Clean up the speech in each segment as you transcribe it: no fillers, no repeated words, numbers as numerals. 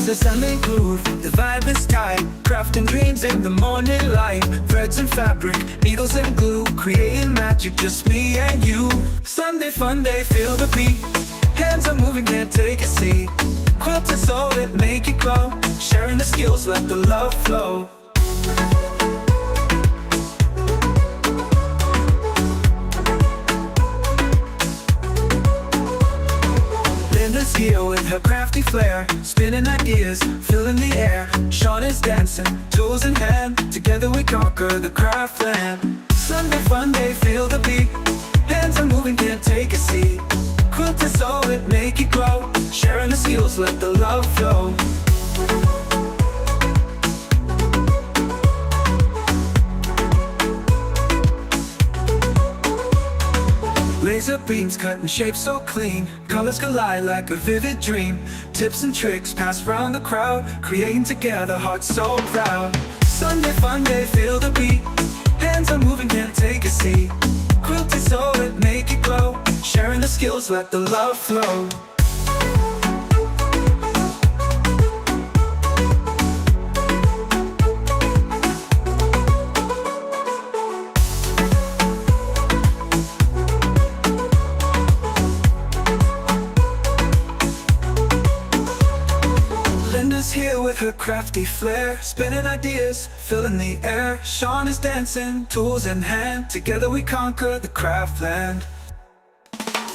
the Sunday groove, the vibe is tight. Crafting dreams in the morning light. Threads and fabric, needles and glue, creating magic, just me and you. Sunday fun day, feel the beat. Hands are moving, can't take a seat. Quilt and sew it, make it glow. Sharing the skills, let the love flow. Linda's here with her crafty flair, spinning ideas, filling the air. Sean is dancing, tools in hand. Together we conquer the craft land. Sunday fun day, feel the beat. Hands are moving, can't take a seat. Quilt and sew it, make it glow. Sharing the skills, let the love flow. Laser beams cutting shapes so clean. Colors collide like a vivid dream. Tips and tricks pass round the crowd, creating together, hearts so proud. Sunday fun day, feel the beat. Hands are moving, can't take a seat. Quilt and sew it, make it glow. Sharing the skills, let the love flow. Linda's here with her crafty flair, spinning ideas, filling the air. Sean is dancing, tools in hand. Together we conquer the craft land.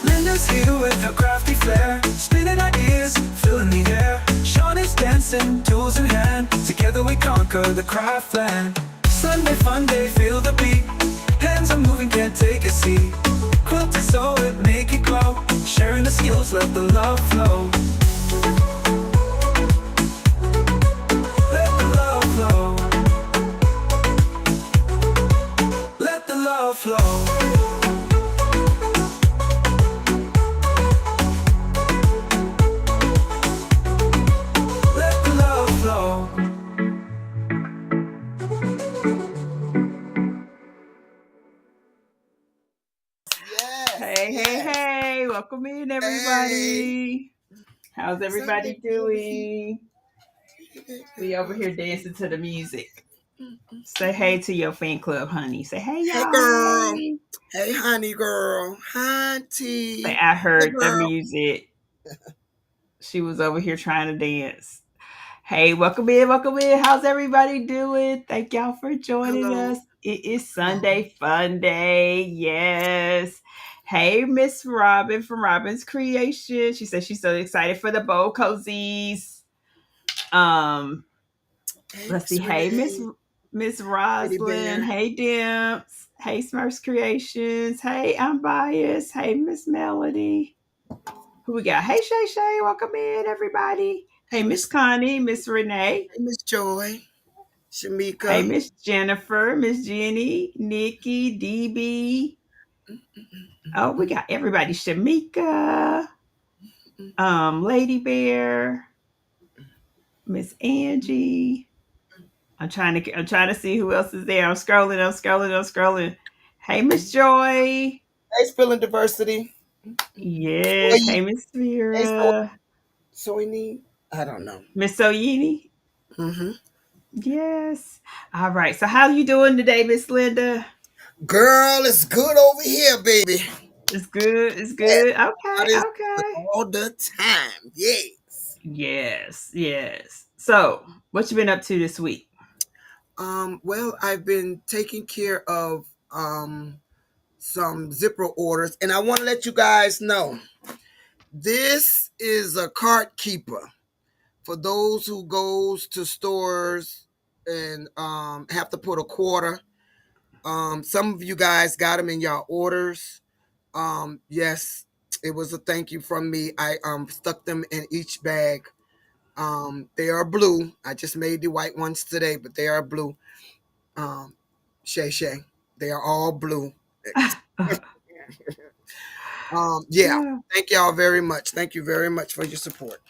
Linda's here with her crafty flair, spinning ideas, filling the air. Sean is dancing, tools in hand. Together we conquer the craft land. Sunday fun day, feel the beat. Hands are moving, can't take a seat. Quilt and sew it, make it glow. Sharing the skills, let the love flow. Let the love flow. Let the love flow. Hey, welcome in everybody. How's everybody doing? We over here dancing to the music. Say hey to your fan club, honey. Say hey, y'all. Hey, girl. Hey, honey, girl. Hunty. Say I heard the music. She was over here trying to dance. Hey, welcome in. How's everybody doing? Thank y'all for joining us. It is Sunday Fun Day. Yes. Hey, Miss Robin from Robin's Creation. She says she's so excited for the bowl cozies. Let's see. Hey, Miss Roslyn. Hey, Dimps. Hey, Smurfs Creations. Hey, I'm biased. Hey, Miss Melody. Who we got? Hey, Shay. Welcome in, everybody. Hey, Miss Connie, Miss Renee. Hey, Miss Joy. Shamika. Hey, Miss Jennifer, Miss Jenny, Nikki, DB. Oh, we got everybody. Shamika, Lady Bear, Miss Angie. I'm trying to see who else is there. I'm scrolling. Hey, Miss Joy. Hey, Spilling Diversity. Yes. Hey, Miss Vera. Hey, Soini. I don't know. Miss Soyini. Mm-hmm. Yes. All right. So how you doing today, Miss Linda? Girl, it's good over here, baby. It's good. Yeah. Okay. All the time. Yes. So, what you been up to this week? Well, I've been taking care of some zipper orders, and I want to let you guys know this is a cart keeper for those who goes to stores and have to put a quarter. Some of you guys got them in your orders. Yes, it was a thank you from me. I stuck them in each bag. They are blue. I just made the white ones today, but they are blue. Shay, they are all blue. Yeah. Thank y'all very much. Thank you very much for your support.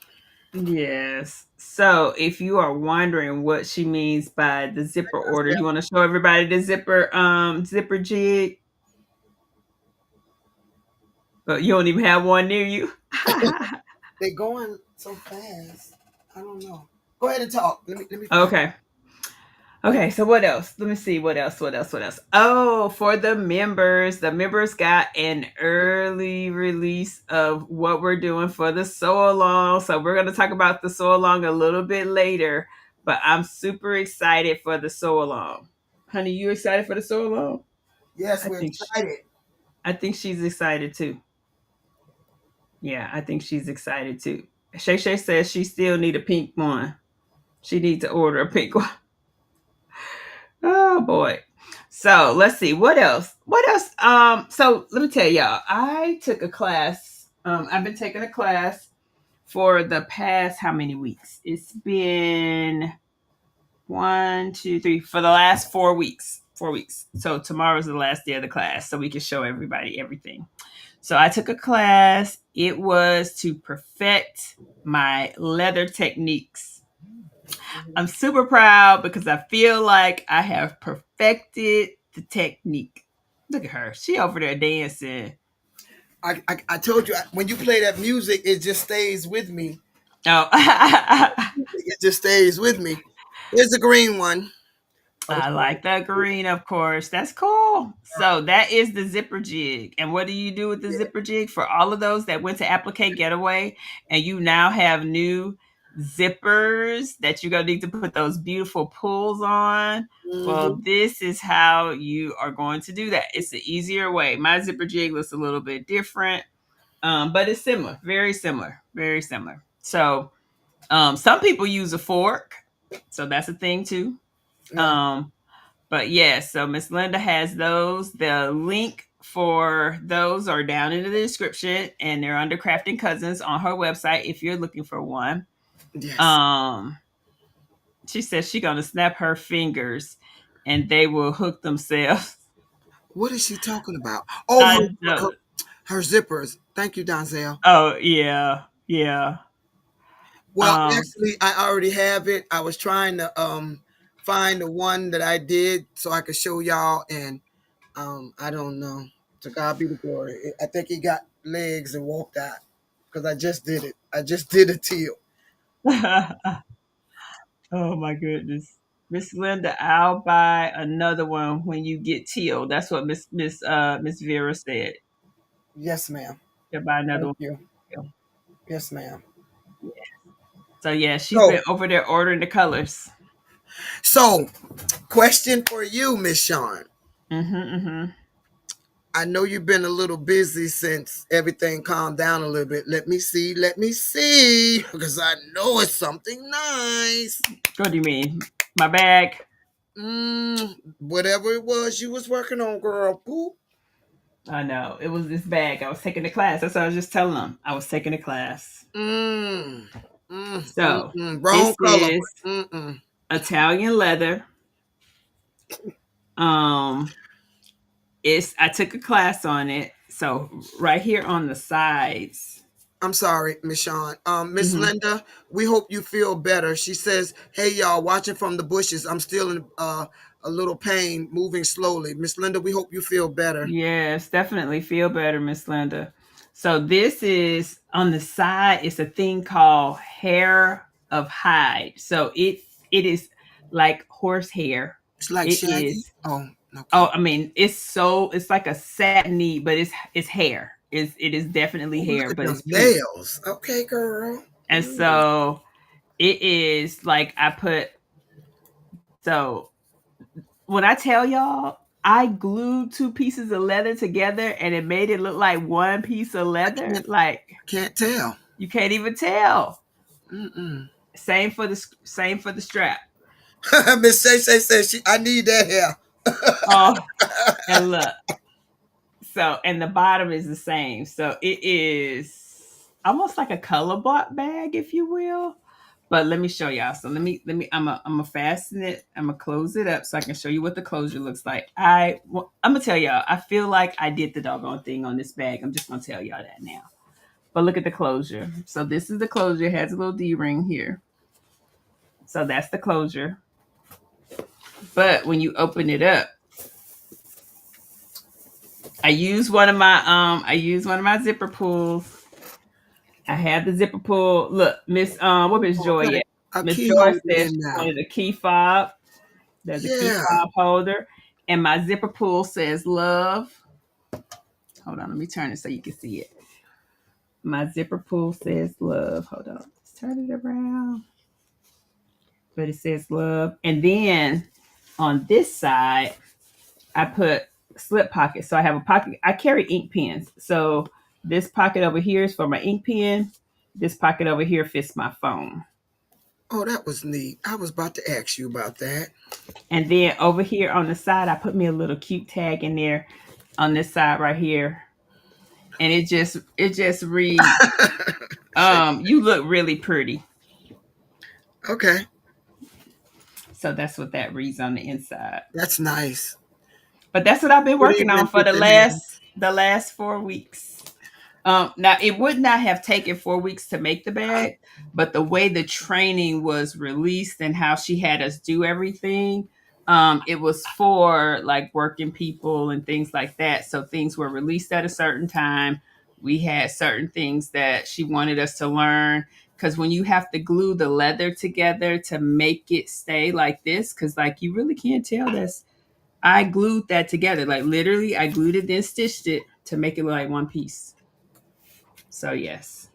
Yes. So, if you are wondering what she means by the zipper order, you want to show everybody the zipper jig? But you don't even have one near you. They're going so fast. I don't know. Go ahead and talk. Let me find. Okay. Okay, so what else? Let me see what else, what else, what else. Oh, for the members got an early release of what we're doing for the sew along. So we're gonna talk about the sew along a little bit later, but I'm super excited for the sew along. Honey, you excited for the sew along? Yes, I we're think excited. I think she's excited too. Yeah, I think she's excited too. Shay Shay says she still need a pink one. She needs to order a pink one. Oh boy. So let's see what else. What else? So let me tell y'all. I took a class. I've been taking a class for the past how many weeks? It's been 1, 2, 3 for the last 4 weeks. 4 weeks. So tomorrow's the last day of the class, so we can show everybody everything. So I took a class. It was to perfect my leather techniques. I'm super proud because I feel like I have perfected the technique. Look at her. She over there dancing. I told you when you play that music, it just stays with me. Oh, It just stays with me. Here's the green one. Oh, I like that green, of course. That's cool. So that is the zipper jig. And what do you do with the yeah. zipper jig? For all of those that went to Applique Getaway and you now have new zippers that you're going to need to put those beautiful pulls on. Well, Mm-hmm. this is how you are going to do that. It's the easier way. My zipper jig looks a little bit different, but it's similar, very similar, very similar. So some people use a fork. So that's a thing too. Yeah. Um, but yeah, so Miss Linda has those. The link for those are down in the description, and they're under Crafting Cousins on her website if you're looking for one. Yes. Um, she says she's gonna snap her fingers, and they will hook themselves. What is she talking about? Oh, I know. her zippers. Thank you, Donzel. Oh yeah, yeah. Well, Um, actually, I already have it. I was trying to find the one that I did so I could show y'all, and I don't know. To God be the glory. I think he got legs and walked out because I just did it. I just did a teal. oh my goodness. Miss Linda, I'll buy another one when you get teal. That's what Miss Vera said. Yes, ma'am. She'll buy another Thank one. you. Yes, ma'am. So yeah, she's been So, over there ordering the colors. so question for you, Miss Sean. Mm-hmm, mm-hmm. I know you've been a little busy since everything calmed down a little bit. Let me see. Let me see. Because I know it's something nice. What do you mean? My bag? Whatever it was you was working on, girl. Poop. I know. It was this bag. I was taking the class. That's what I was just telling them. I was taking the class. Mm. So Wrong this color. is Mm-mm. Italian leather. Um, it's I took a class on it. So right here on the sides. I'm sorry, Miss Sean. Miss Mm-hmm. Linda, we hope you feel better. She says, "Hey y'all, watching from the bushes. I'm still in a little pain, moving slowly." Miss Linda, we hope you feel better. Yes, definitely feel better, Miss Linda. So this is on the side. It's a thing called hair of hide. So it is like horsehair. It's like It Shaggy. is. Oh, okay. Oh, I mean, it's like a satiny, but it's hair. It is definitely Oh, look hair, at but them it's beautiful. nails. Okay, girl. And so it is like I put so when I tell y'all, I glued two pieces of leather together and it made it look like one piece of I leather. Like can't tell. you can't even tell. Mm-mm. Same for the strap. Miss Shay says I need that hair. Oh, and look. So and the bottom is the same. So it is almost like a color block bag, if you will. But let me show y'all. So let me I'm gonna fasten it. I'm gonna close it up so I can show you what the closure looks like. I'm gonna tell y'all. I feel like I did the doggone thing on this bag. I'm just gonna tell y'all that now. But look at the closure. So this is the closure. It has a little D ring here. So that's the closure. But when you open it up, I use one of my zipper pulls. I have the zipper pull. Look, Miss what Miss Joy Okay. at? A Miss key Joy holder says in she now. wanted a key fob. There's a key Yeah. fob holder. And my zipper pull says love. Hold on, let me turn it so you can see it. My zipper pull says love. Hold on. Let's turn it around. But it says love. And then on this side, I put slip pockets. So I have a pocket. I carry ink pens. So this pocket over here is for my ink pen. This pocket over here fits my phone. Oh, that was neat. I was about to ask you about that. And then over here on the side, I put me a little cute tag in there on this side right here. And it just reads, you look really pretty. Okay, So that's what that reads on the inside. that's nice. But that's what I've been Good working on evening, for the Sister Nan. last 4 weeks. Now it would not have taken 4 weeks to make the bag, but the way the training was released and how she had us do everything, it was for like working people and things like that. So things were released at a certain time. We had certain things that she wanted us to learn. Because when you have to glue the leather together to make it stay like this, because like you really can't tell that's I glued that together. Like literally, I glued it, then stitched it to make it look like one piece. So yes,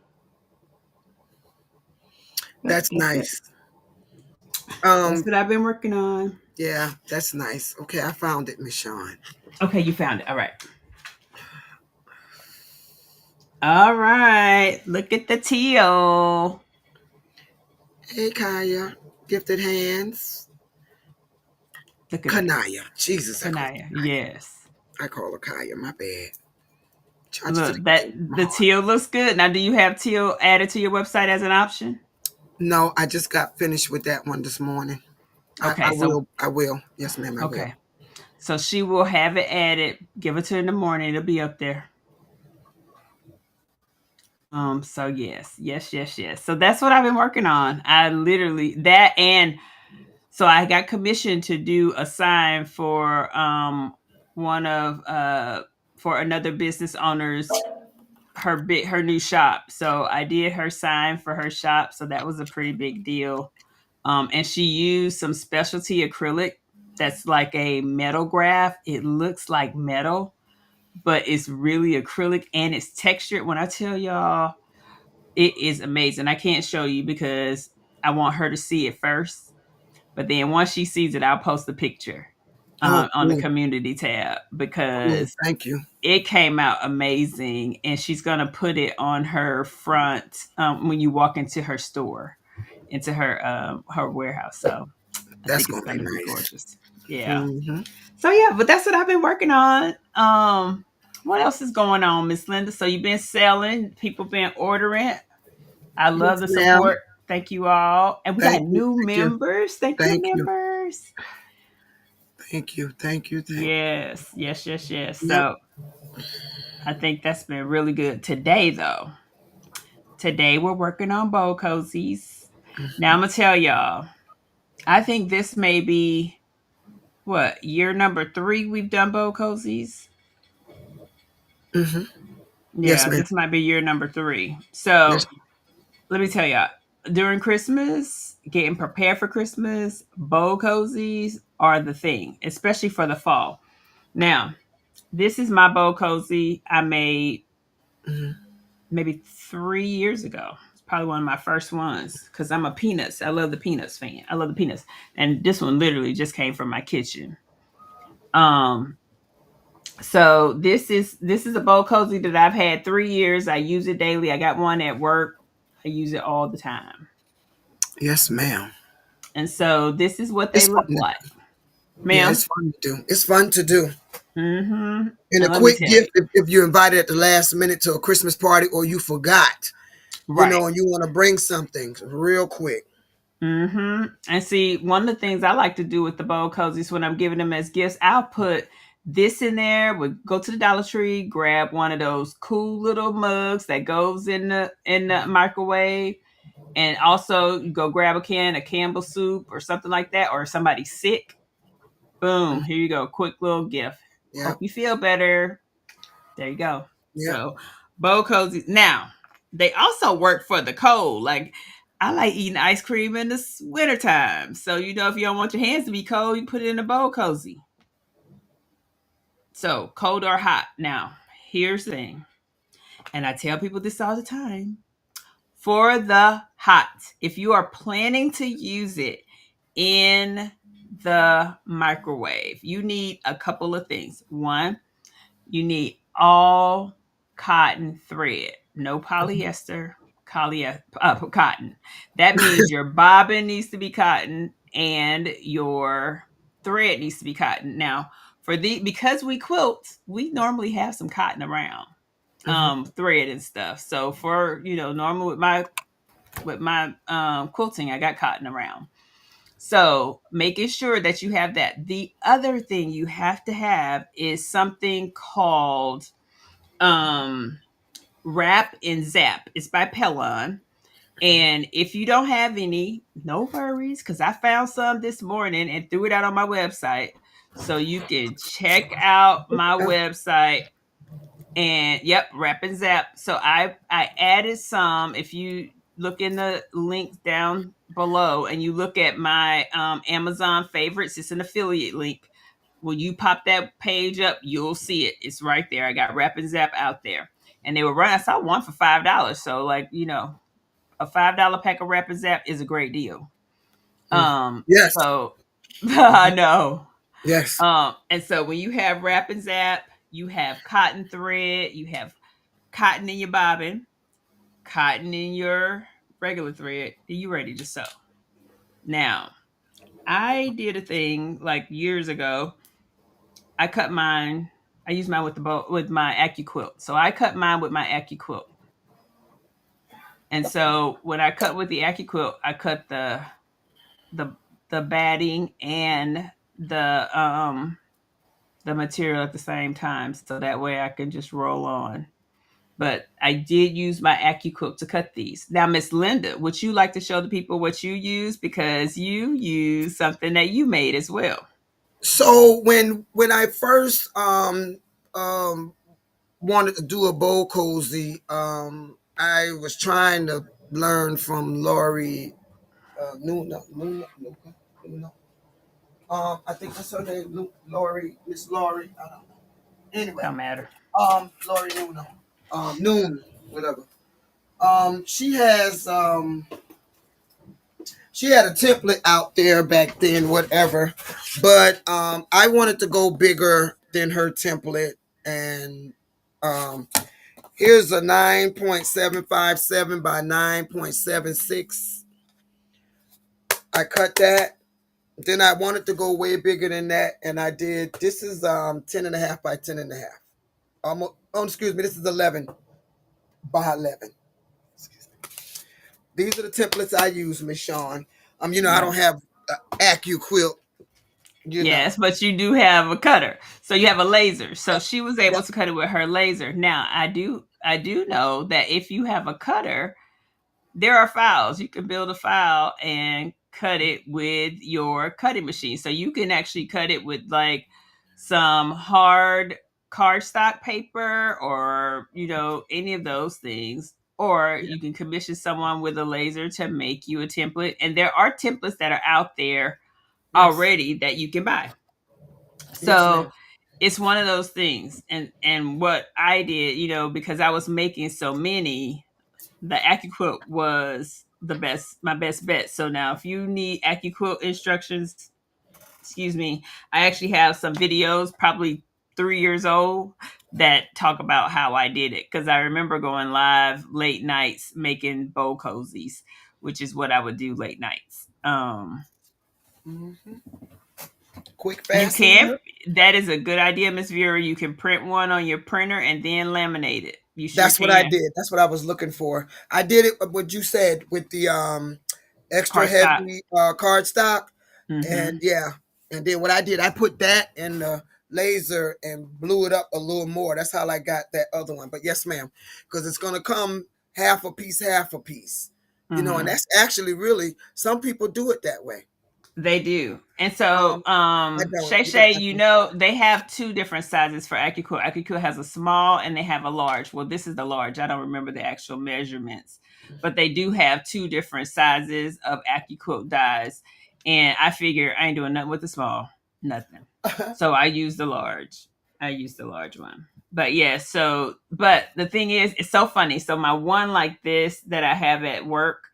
but That's that's it. nice. That's what I've been working on. Yeah, that's nice. Okay, I found it, Miss Shawn. Okay, you found it. All right. All right. Look at the teal. Hey, Kaya. Gifted hands. Look at it. Kanaya. Jesus, I call Kanaya. Yes. I call her Kaya. My bad. Charge to Look, that my the heart. teal looks good. Now, do you have teal added to your website as an option? No, I just got finished with that one this morning. I Okay, so will. I will. Yes, ma'am. I will. okay. So she will have it added. Give it to her in the morning. It'll be up there. So yes. So that's what I've been working on. I literally that and so I got commissioned to do a sign for one of for another business owner's her new shop. So I did her sign for her shop. So that was a pretty big deal. And she used some specialty acrylic that's like a metal graph. It looks like metal, but it's really acrylic and it's textured. When I tell y'all, it is amazing. I can't show you because I want her to see it first. But then once she sees it, I'll post a picture Oh, on the cool. community tab Cool. because Thank you. it came out amazing. And she's going to put it on her front when you walk into her store, into her warehouse. So I That's think it's gonna going be to be nice. gorgeous. Yeah. Mm-hmm. So yeah, but that's what I've been working on. What else is going on, Miss Linda? So you've been selling, people been ordering. I love Yes, the ma'am. support. Thank you all. And we got Thank you. new Thank you. members. Thank you, Thank you. members. Thank you. Thank you. Thank you. Yes. Yep. So I think that's been really good. Today, though, today we're working on bowl cozies. Now I'm gonna tell y'all, I think this may be what year number 3 we've done bowl cozies. Mm-hmm. Yes, Yeah, ma'am. this might be year number 3. Yes. So let me tell y'all, during Christmas, getting prepared for Christmas, bowl cozies are the thing, especially for the fall. Now, this is my bowl cozy I made Mm-hmm. maybe 3 years ago. It's probably one of my first ones because I'm a peanuts. I love the peanuts fan. I love the peanuts, and this one literally just came from my kitchen. Um, so this is a bowl cozy that I've had 3 years. I use it daily. I got one at work. I use it all the time. Yes, ma'am. And so this is what they It's look fun. like, Yeah, ma'am. it's fun to do. It's fun to do. Mm-hmm. And a And let me quick tell you, gift if you're invited at the last minute to a Christmas party or you forgot, right. and you want to bring something real quick. Mm-hmm. And see, one of the things I like to do with the bowl cozies when I'm giving them as gifts, I'll put this in there. We go to the Dollar Tree, grab one of those cool little mugs that goes in the microwave, and also you go grab a can of Campbell soup or something like that, or somebody's sick. Boom, here you go, quick little gift. Hope Yep. you feel better. There you go. Yep. So bowl cozies. Now they also work for the cold. Like I like eating ice cream in the wintertime. So, if you don't want your hands to be cold, you put it in a bowl cozy. So, cold or hot. Now, here's the thing, and I tell people this all the time. For the hot, if you are planning to use it in the microwave, you need a couple of things. One, you need all cotton thread, no polyester, cotton. That means your bobbin needs to be cotton and your thread needs to be cotton. Now, because we quilt, we normally have some cotton around, thread and stuff. So for normal with my quilting, I got cotton around. So making sure that you have that. The other thing you have to have is something called um Wrap and Zap. It's by Pellon. And if you don't have any, no worries, because I found some this morning and threw it out on my website. So you can check out my website. And yep, Wrap and Zap. So I added some. If you look in the links down below and you look at my Amazon favorites, it's an affiliate link. When you pop that page up, you'll see it. It's right there. I got Wrap and Zap out there, and they were running. I saw one for $5. So a $5 pack of Wrap and Zap is a great deal. Yes. So I know. Yes. And so when you have Wrap and Zap, you have cotton thread, you have cotton in your bobbin, cotton in your regular thread, and you ready to sew. Now, I did a thing like years ago. I cut mine. I used mine with my AccuQuilt. So I cut mine with my AccuQuilt. And so when I cut with the AccuQuilt, I cut the the batting and the material at the same time, so that way I can just roll on. But I did use my AccuQuilt to cut these. Now, Miss Linda, would you like to show the people what you use, because you use something that you made as well? So when I first um wanted to do a bowl cozy, I was trying to learn from Lori Nuna. I think that's her name, Lori, Miss Lori. I don't know. Anyway, Don't matter. Lori Nuna, Noon, whatever. She has she had a template out there back then, whatever. But I wanted to go bigger than her template, and um, here's a 9.757 by 9.76. I cut that. Then I wanted to go way bigger than that, and I did. This is 10 and a half by 10 and a half. Almost. Oh, excuse me. This is 11 by 11. These are the templates I use, Miss Shawn. I Right. don't have AccuQuilt. Yes, but you do have a cutter. So you have a laser. So she was Yeah. able to cut it with her laser. Now, I do know that if you have a cutter, there are files. You can build a file and cut it with your cutting machine. So you can actually cut it with like some hard cardstock paper, or any of those things. Or Yeah. you can commission someone with a laser to make you a template. And there are templates that are out there Yes. already that you can buy. Yes, So ma'am. it's one of those things. And what I did, because I was making so many, the AccuQuilt was my best bet. So now if you need AccuQuilt instructions, excuse me, I actually have some videos, probably 3 years old, that talk about how I did it. Because I remember going live late nights making bowl cozies, which is what I would do late nights. Hmm. Quick, You fast, and in can. her. That is a good idea, Miss Vera. You can print one on your printer and then laminate it. You sure That's what I can. did. That's what I was looking for. I did it. What you said with the extra Cardstock. heavy card stock, and Mm-hmm. yeah, and then what I did, I put that in the laser and blew it up a little more. That's how I got that other one. But yes, ma'am, because it's gonna come half a piece, half a piece. And Mm-hmm. that's actually really some people do it that way. They do. And so, I don't. Shay You better Shay, ask you me. know, they have two different sizes for AccuQuilt. AccuQuilt has a small and they have a large. Well, this is the large. I don't remember the actual measurements, but they do have two different sizes of AccuQuilt dies. And I figure I ain't doing nothing with the small, nothing. So I use the large. I use the large one. But yeah, so but the thing is, it's so funny. So my one like this that I have at work,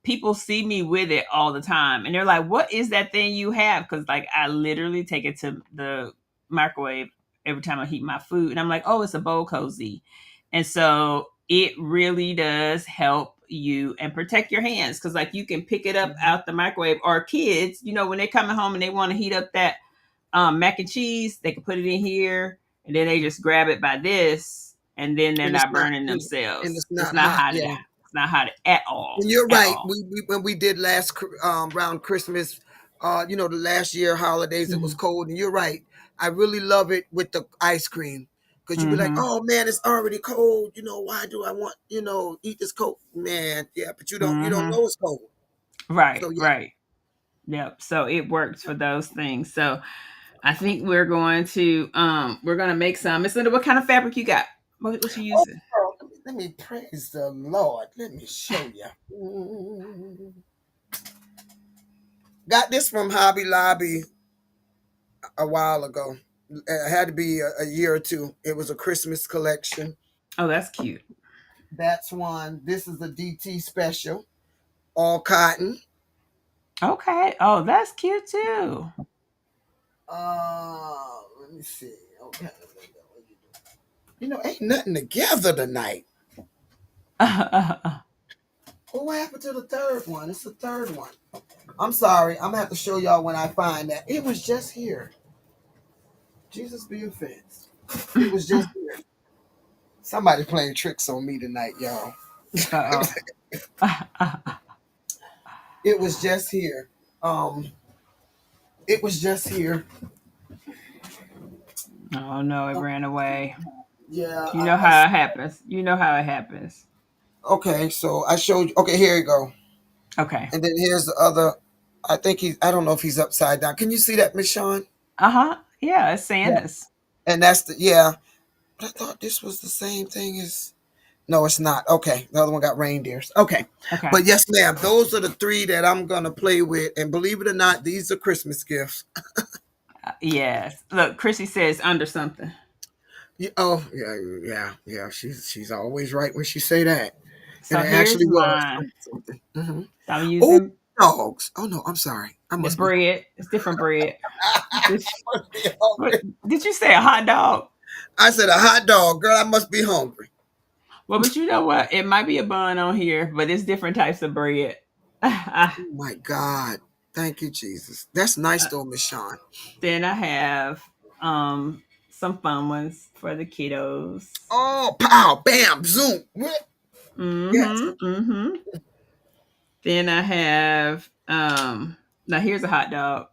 people see me with it all the time and they're like, what is that thing you have? Because like I literally take it to the microwave every time I heat my food and I'm like, oh, it's a bowl cozy. And so it really does help you and protect your hands because like you can pick it up out the microwave, or kids, you know, when they're coming home and they want to heat up that mac and cheese, they can put it in here and then they just grab it by this and then they're And it's not not, burning and themselves. it's It's not not hot. hot. Yeah. It's not hot at all. And you're At right. all. We when we did last around Christmas, the last year holidays, it was Mhm. cold. And you're right. I really love it with the ice cream because you be like, Mhm. oh man, it's already cold. Why do I want eat this cold, man? Yeah, but you don't Mhm. know it's cold. Right. So yeah. Right. Yep. So it works for those things. So I think we're gonna make some. Miss Linda, what kind of fabric you got? What you Oh, using? girl, let me praise the Lord. Let me show you. Got this from Hobby Lobby a while ago. It had to be a year or two. It was a Christmas collection. Oh, that's cute. That's one. This is the DT special, all cotton. Okay. Oh, that's cute too. Let me see. Okay. Ain't nothing together tonight. Well, what happened to the third one? It's the third one. I'm sorry. I'm gonna have to show y'all when I find that. It was just here. Jesus be offense. It was just here. Somebody playing tricks on me tonight, y'all. Uh oh. It was just here. Um, it was just here. Oh no, it ran away. Yeah. You know how it happens. You know how it happens. Okay, so I showed you. Okay, here you go. Okay. And then here's the other. I think he's. I don't know if he's upside down. Can you see that, Miss Shawn? Uh-huh. Yeah, it's Yeah. Santa's. And that's the yeah. But I thought this was the same thing as. No, it's not. Okay, the other one got reindeers. Okay, Okay. but yes, ma'am. Those are the three that I'm gonna play with. And believe it or not, these are Christmas gifts. Yes. Look, Chrissy says under something. Yeah, oh yeah, yeah, yeah. She's always right when she say that, and So it actually here's was mine. something. Hmm. So I'm Oh, using dogs. Oh no, I'm sorry. I the must be. bread. It's different bread. Did, Must be what, hungry. did you say a hot dog? I said a hot dog, girl. I must be hungry. Well, but you know what? It might be a bun on here, but it's different types of bread. Oh my God. Thank you, Jesus. That's nice though, Miss Shawn. Then I have some fun ones for the kiddos. Oh, pow, bam, zoom. What? Yes, Mm-hmm. Mm-hmm. Then I have now here's a hot dog.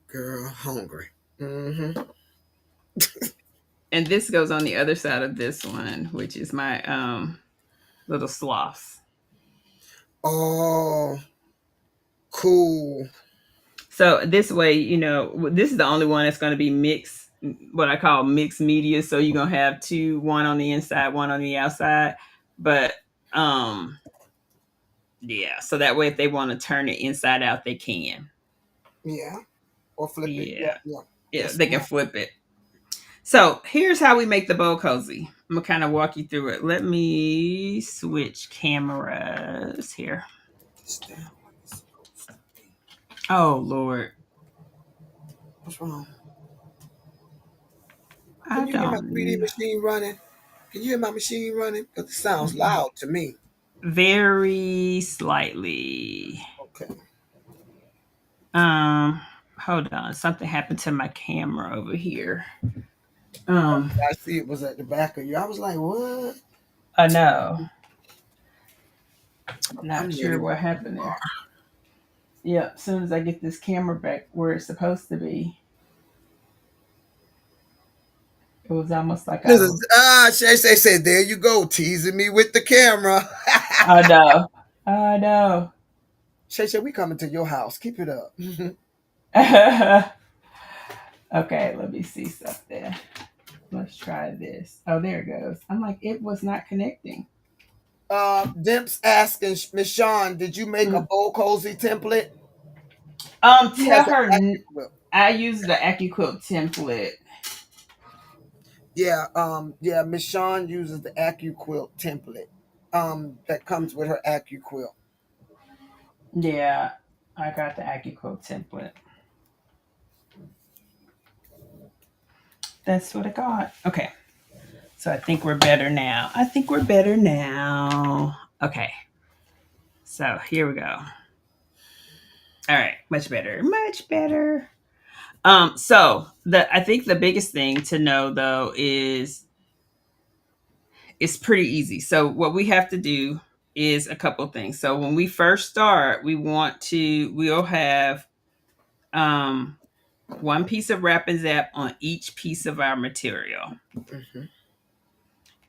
girl, hungry. Mm-hmm. And this goes on the other side of this one, which is my little sloths. Oh, cool. So this way, this is the only one that's going to be mixed, what I call mixed media. So you're going to have two, one on the inside, one on the outside. But um, yeah, so that way if they want to turn it inside out, they can. Yeah. Or flip it. Yeah, Yeah, yeah. yeah, Yes, they can ma'am. flip it. So here's how we make the bowl cozy. I'm gonna kind of walk you through it. Let me switch cameras here. Oh Lord, What's wrong? I Can you hear my 3D don't machine running? Can you hear my machine running? Because it sounds loud to me. very slightly. Okay. Um, hold on. Something happened to my camera over here. Um, I see it was at the back of you. I was like, what? I know. I'm Not ready sure when what happened you are. there. Yeah, as soon as I get this camera back where it's supposed to be, it was almost like I was. Shay said, there you go, teasing me with the camera. I know. I know. Shay, we coming to your house. Keep it up. Okay, let me see something. Let's try this. Oh, there it goes. I'm like, it was not connecting. Dimps asking Miss Shawn, did you make a Mm. bowl cozy template? He Tell has an her AccuQuilt. I use the AccuQuilt template. Yeah, Miss Shawn uses the AccuQuilt template. That comes with her AccuQuilt. Yeah, I got the AccuQuilt template. That's what I got. Okay. So I think we're better now. I think we're better now. Okay. So here we go. All right, much better. Much better. So I think the biggest thing to know though is it's pretty easy. So what we have to do is a couple things. So when we first start, we'll have um one piece of wrap and zap on each piece of our material. Mhm.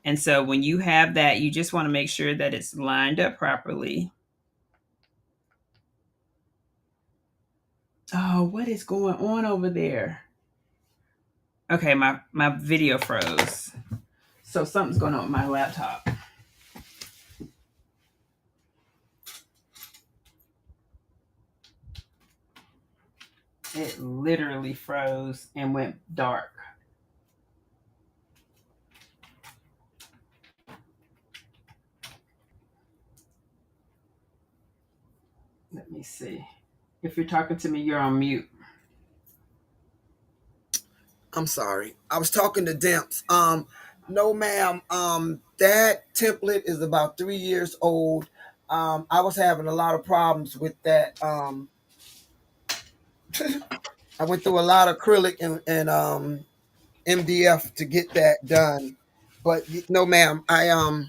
And so when you have that, you just want to make sure that it's lined up properly. Oh, what is going on over there? Okay, my video froze. So something's going on with my laptop. It literally froze and went dark. Let me see. If you're talking to me, you're on mute. I'm sorry. I was talking to Dimps. No, ma'am. That template is about 3 years old. I was having a lot of problems with that. I went through a lot of acrylic and MDF to get that done. But no, ma'am. Oh,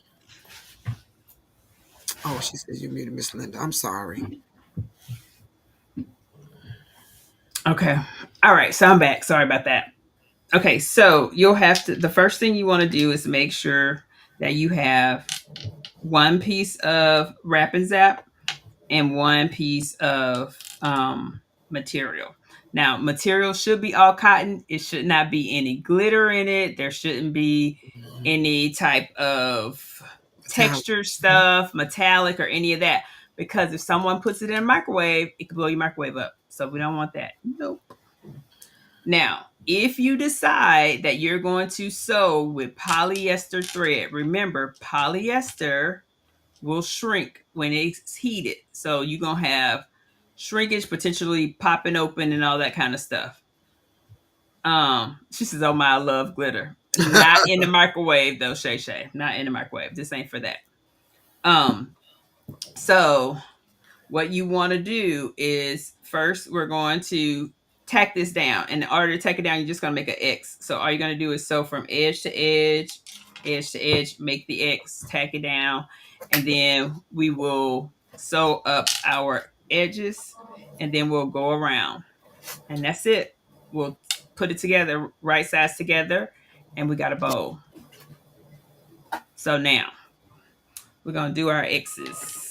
she says you muted Miss Linda. I'm sorry. Okay. All right. So I'm back. Sorry about that. Okay. So you'll have to, the first thing you want to do is make sure that you have one piece of wrap and zap and one piece of material. Now, material should be all cotton. It should not be any glitter in it. There shouldn't be any type of texture stuff, metallic, or any of that. Because if someone puts it in a microwave, it could blow your microwave up. So we don't want that. Nope. Now, if you decide that you're going to sew with polyester thread, remember polyester will shrink when it's heated. So you're going to have shrinkage, potentially popping open and all that kind of stuff. She says, oh my, I love glitter. Not in the microwave though, Shay Shay. Not in the microwave. This ain't for that. So what you want to do is first we're going to tack this down. And in order to tack it down, you're just going to make an X. So all you're going to do is sew from edge to edge, make the X, tack it down, and then we will sew up our edges, and then we'll go around. And that's it. We'll put it together, right sides together, and we got a bowl. So now we're going to do our X's.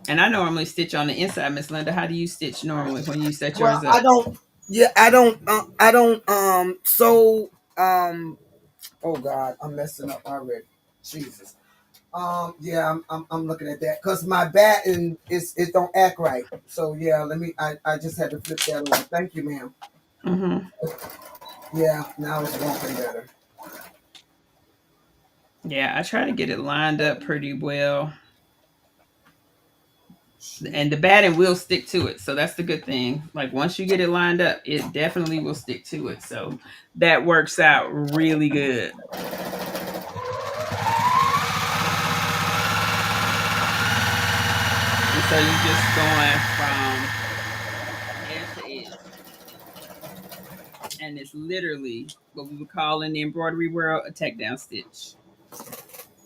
And I normally stitch on the inside, Miss Linda. How do you stitch normally when you set Well, yours up? I don't. So, oh God, I'm messing up already. Jesus. Yeah, I'm looking at that because my batten it don't act right. So yeah, I just had to flip that over. Thank you, ma'am. Mm-hmm. Yeah, now it's working better. Yeah, I try to get it lined up pretty well. And the batting will stick to it. So that's the good thing. Like once you get it lined up, it definitely will stick to it. So that works out really good. And so you're just going from edge to edge. And it's literally what we would call in the embroidery world a tack down stitch.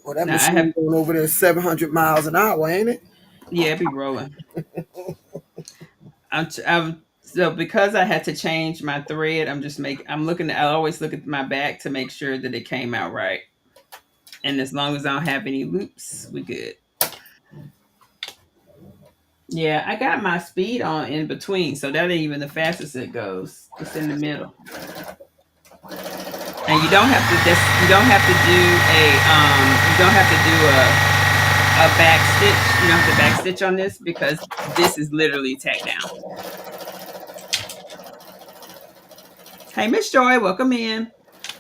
Well, that Now I machine have, going over there 700 miles an hour, ain't it? yeah, it be rolling. I'm so because I had to change my thread, I always look at my back to make sure that it came out right. And as long as I don't have any loops, we good. Yeah, I got my speed on in between, so that ain't even the fastest it goes. It's in the middle. And you don't have to just you don't have to do a you don't have to do a back stitch. You don't have to back stitch on this because this is literally tacked down. Hey, Miss Joy, welcome in.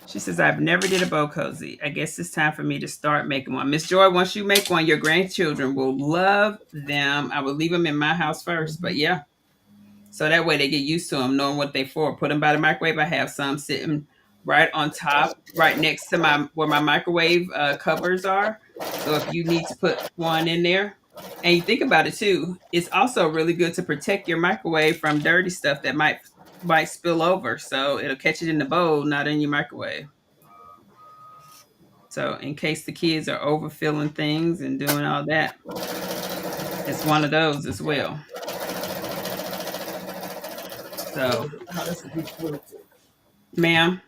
She says, I've never did a bow cozy. I guess it's time for me to start making one. Miss Joy, once you make one, your grandchildren will love them. I will leave them in my house first, but yeah. So that way they get used to them, knowing what they for. Put them by the microwave. I have some sitting right on top, right next to my where my microwave covers are. So if you need to put one in there, and you think about it too, it's also really good to protect your microwave from dirty stuff that might spill over. So it'll catch it in the bowl, not in your microwave. So in case the kids are overfilling things and doing all that, it's one of those as well. So, How this would be quilted. ma'am.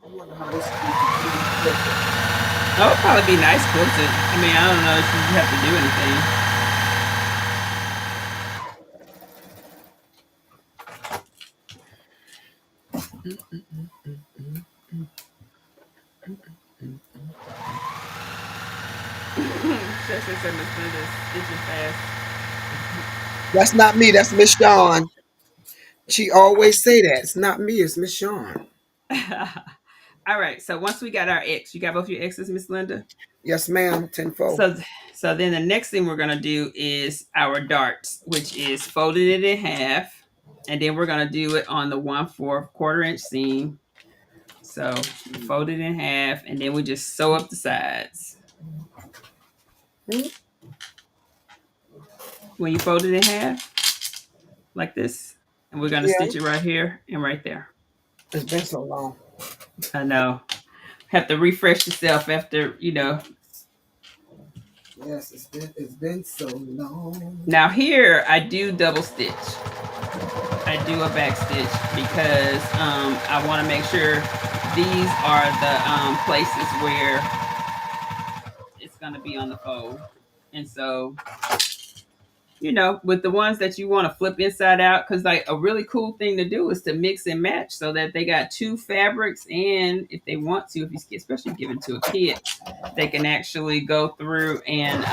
I wonder how this would be quilted. That would probably be nice quilted. I mean, I don't know if you have to do anything. Chester said Miss Linda's stitching fast. That's not me. That's Miss Shawn. She always say that. It's not me. It's Miss Shawn. All right. So once we got our X, you got both your X's, Miss Linda? Yes, ma'am. 10-4. So then the next thing we're gonna do is our darts, which is folding it in half, and then we're gonna do it on the 1/4 quarter-inch seam. So fold it in half, and then we just sew up the sides. When you fold it in half, like this, and we're gonna stitch it right here and right there. It's been so long. I know. Have to refresh yourself after, Yes, it's been so long. Now here I do double stitch. I do a back stitch because I want to make sure these are the places where it's going to be on the fold. And so, with the ones that you want to flip inside out, because like a really cool thing to do is to mix and match so that they got two fabrics, and if they want to, if you especially give it to a kid, they can actually go through and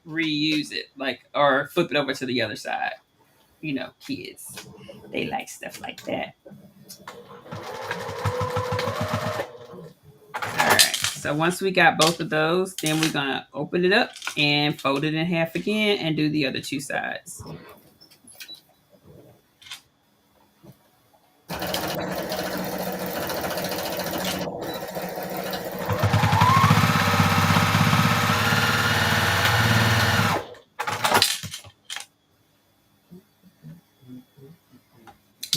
reuse it, like, or flip it over to the other side. Kids, they like stuff like that. All right. So once we got both of those, then we're gonna open it up and fold it in half again and do the other two sides.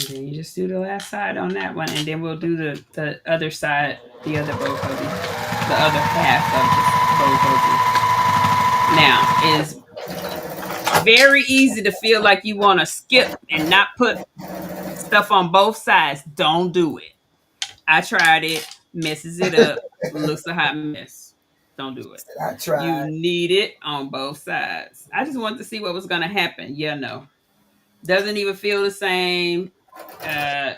And then you just do the last side on that one, and then we'll do the other side, the other bow cozy, the other half of the bow cozy. Now, it's very easy to feel like you want to skip and not put stuff on both sides. Don't do it. I tried it, messes it up, looks a hot mess. Don't do it. I tried. You need it on both sides. I just wanted to see what was going to happen. Yeah, no. Doesn't even feel the same.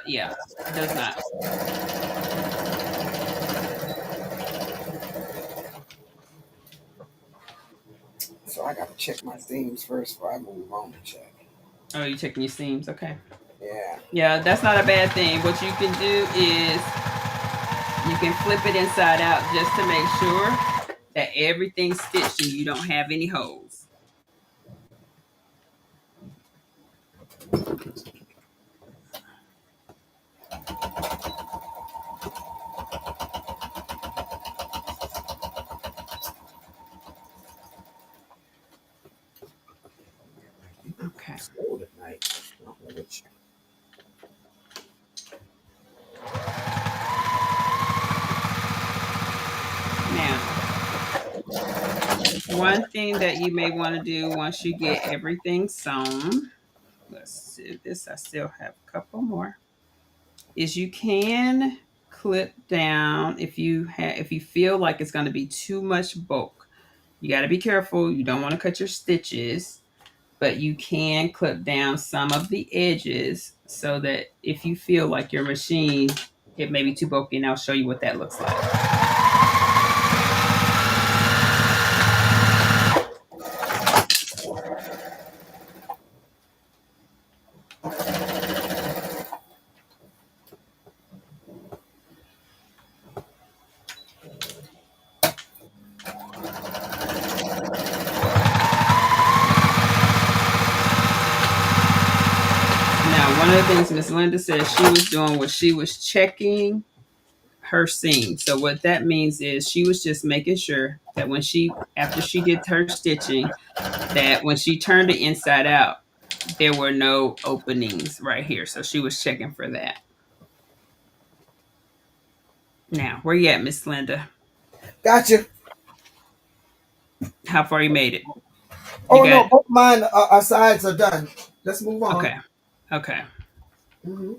Yeah, does not. So I gotta check my seams first before I move on to check. Oh, you checking your seams? Okay. Yeah. Yeah, that's not a bad thing. What you can do is you can flip it inside out just to make sure that everything's stitched and you don't have any holes. Okay. It's cold at night. I don't know which. Now, one thing that you may want to do once you get everything sewn, let's see this, I still have a couple more, is you can clip down if you feel like it's going to be too much bulk. You got to be careful. You don't want to cut your stitches, but you can clip down some of the edges so that if you feel like your machine, it may be too bulky, and I'll show you what that looks like. One of the things Miss Linda said she was doing was she was checking her seam. So what that means is she was just making sure that after she did her stitching, that when she turned it inside out, there were no openings right here. So she was checking for that. Now, where you at, Miss Linda? Gotcha. How far you made it? No, both mine our sides are done. Let's move on. Okay. Mm-hmm.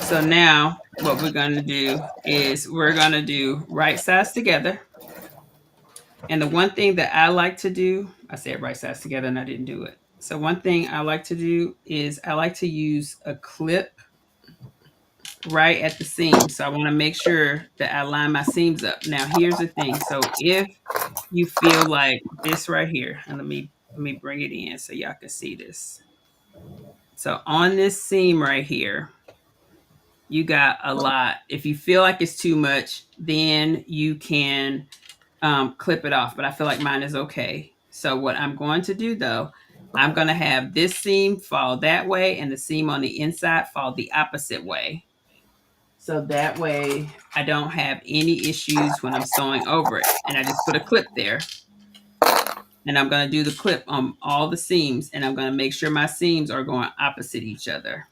So now what we're going to do is we're going to do right sides together. And the one thing that I like to do, I said right sides together and I didn't do it. So one thing I like to do is I like to use a clip right at the seam. So I want to make sure that I line my seams up. Now here's the thing. So if you feel like this right here, and let me bring it in so y'all can see this. So on this seam right here, you got a lot. If you feel like it's too much, then you can clip it off. But I feel like mine is okay. So what I'm going to do though, I'm going to have this seam fall that way and the seam on the inside fall the opposite way. So that way I don't have any issues when I'm sewing over it. And I just put a clip there. And I'm going to do the clip on all the seams, and I'm going to make sure my seams are going opposite each other.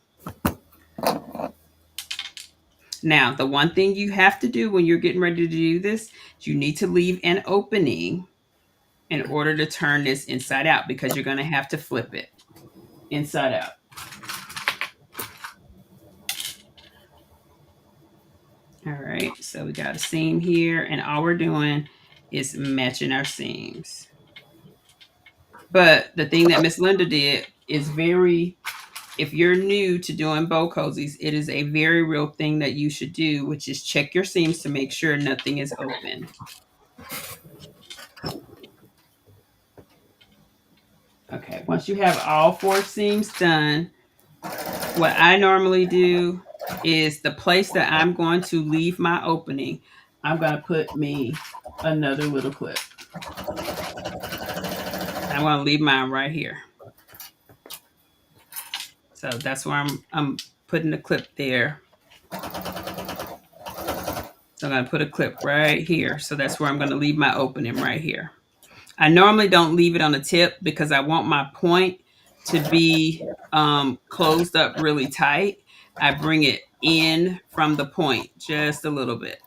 Now, the one thing you have to do when you're getting ready to do this is you need to leave an opening in order to turn this inside out, because you're going to have to flip it inside out. All right, so we got a seam here, and all we're doing is matching our seams. But the thing that Miss Linda did is if you're new to doing bowl cozies, it is a very real thing that you should do, which is check your seams to make sure nothing is open. Okay, once you have all 4 seams done, what I normally do is the place that I'm going to leave my opening, I'm going to put me another little clip. I want to leave mine right here. So that's where I'm putting the clip there. So I'm going to put a clip right here. So that's where I'm going to leave my opening right here. I normally don't leave it on the tip because I want my point to be closed up really tight. I bring it in from the point just a little bit.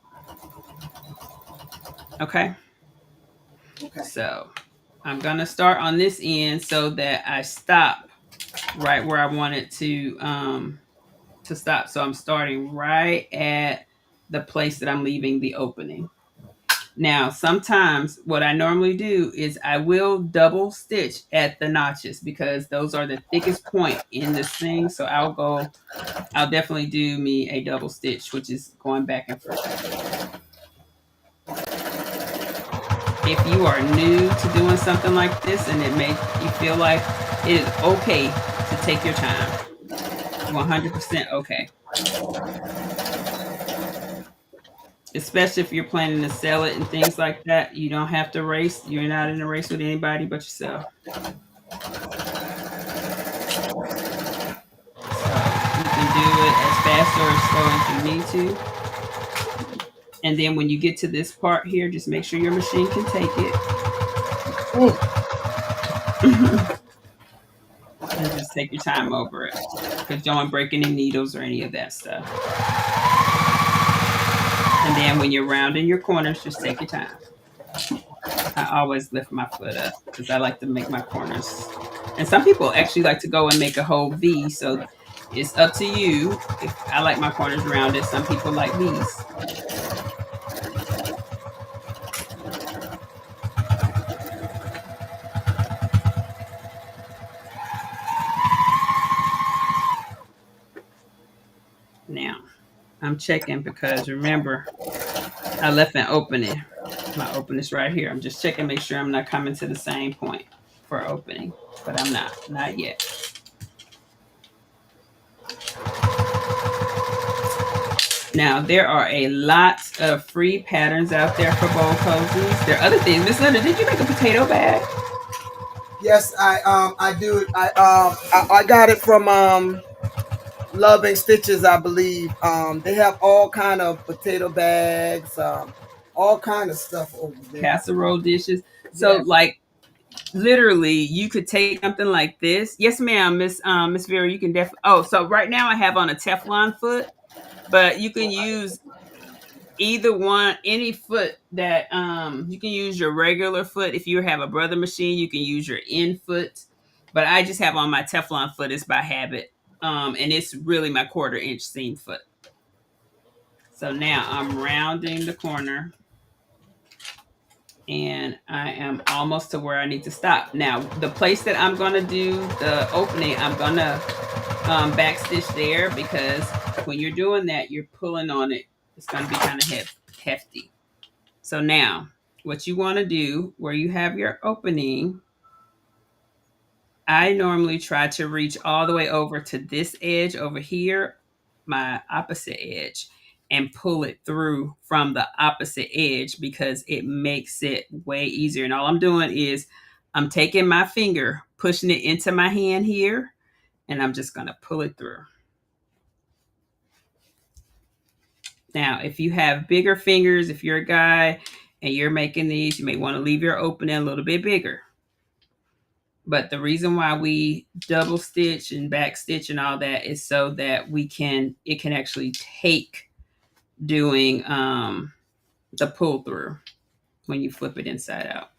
Okay. So I'm going to start on this end so that I stop right where I want it to stop. So I'm starting right at the place that I'm leaving the opening. Now, sometimes what I normally do is I will double stitch at the notches because those are the thickest point in this thing. So I'll definitely do me a double stitch, which is going back and forth. If you are new to doing something like this and it makes you feel like it is okay to take your time, 100% okay. Especially if you're planning to sell it and things like that, you don't have to race. You're not in a race with anybody but yourself. So you can do it as fast or as slow as you need to. And then when you get to this part here, just make sure your machine can take it. And just take your time over it. Because don't break any needles or any of that stuff. And then when you're rounding your corners, just take your time. I always lift my foot up because I like to make my corners. And some people actually like to go and make a whole V. So It's up to you. If I like my corners rounded, some people like these. Now, I'm checking because remember, I left an opening. My opening is right here. I'm just checking, make sure I'm not coming to the same point for opening, but I'm not yet. Now, there are a lot of free patterns out there for bowl cozies. There are other things. Miss Linda, did you make a potato bag? Yes, I do. I got it from Loving Stitches, I believe. They have all kind of potato bags, all kind of stuff over there. Casserole dishes. So, like, literally, you could take something like this. Yes, ma'am, Miss Vera. You can definitely. Oh, so right now I have on a Teflon foot, but you can use either one, any foot that you can use your regular foot. If you have a brother machine, you can use your in foot. But I just have on my Teflon foot. It's by habit, and it's really my 1/4 inch seam foot. So now I'm rounding the corner, and I am almost to where I need to stop. Now, the place that I'm going to do the opening, I'm going to backstitch there, because when you're doing that, you're pulling on it. It's going to be kind of hefty. So now, what you want to do, where you have your opening, I normally try to reach all the way over to this edge over here, my opposite edge, and pull it through from the opposite edge, because it makes it way easier. And all I'm doing is I'm taking my finger, pushing it into my hand here, and I'm just going to pull it through. Now, if you have bigger fingers, if you're a guy and you're making these, you may want to leave your opening a little bit bigger. But the reason why we double stitch and back stitch and all that is so that it can actually take doing the pull through when you flip it inside out.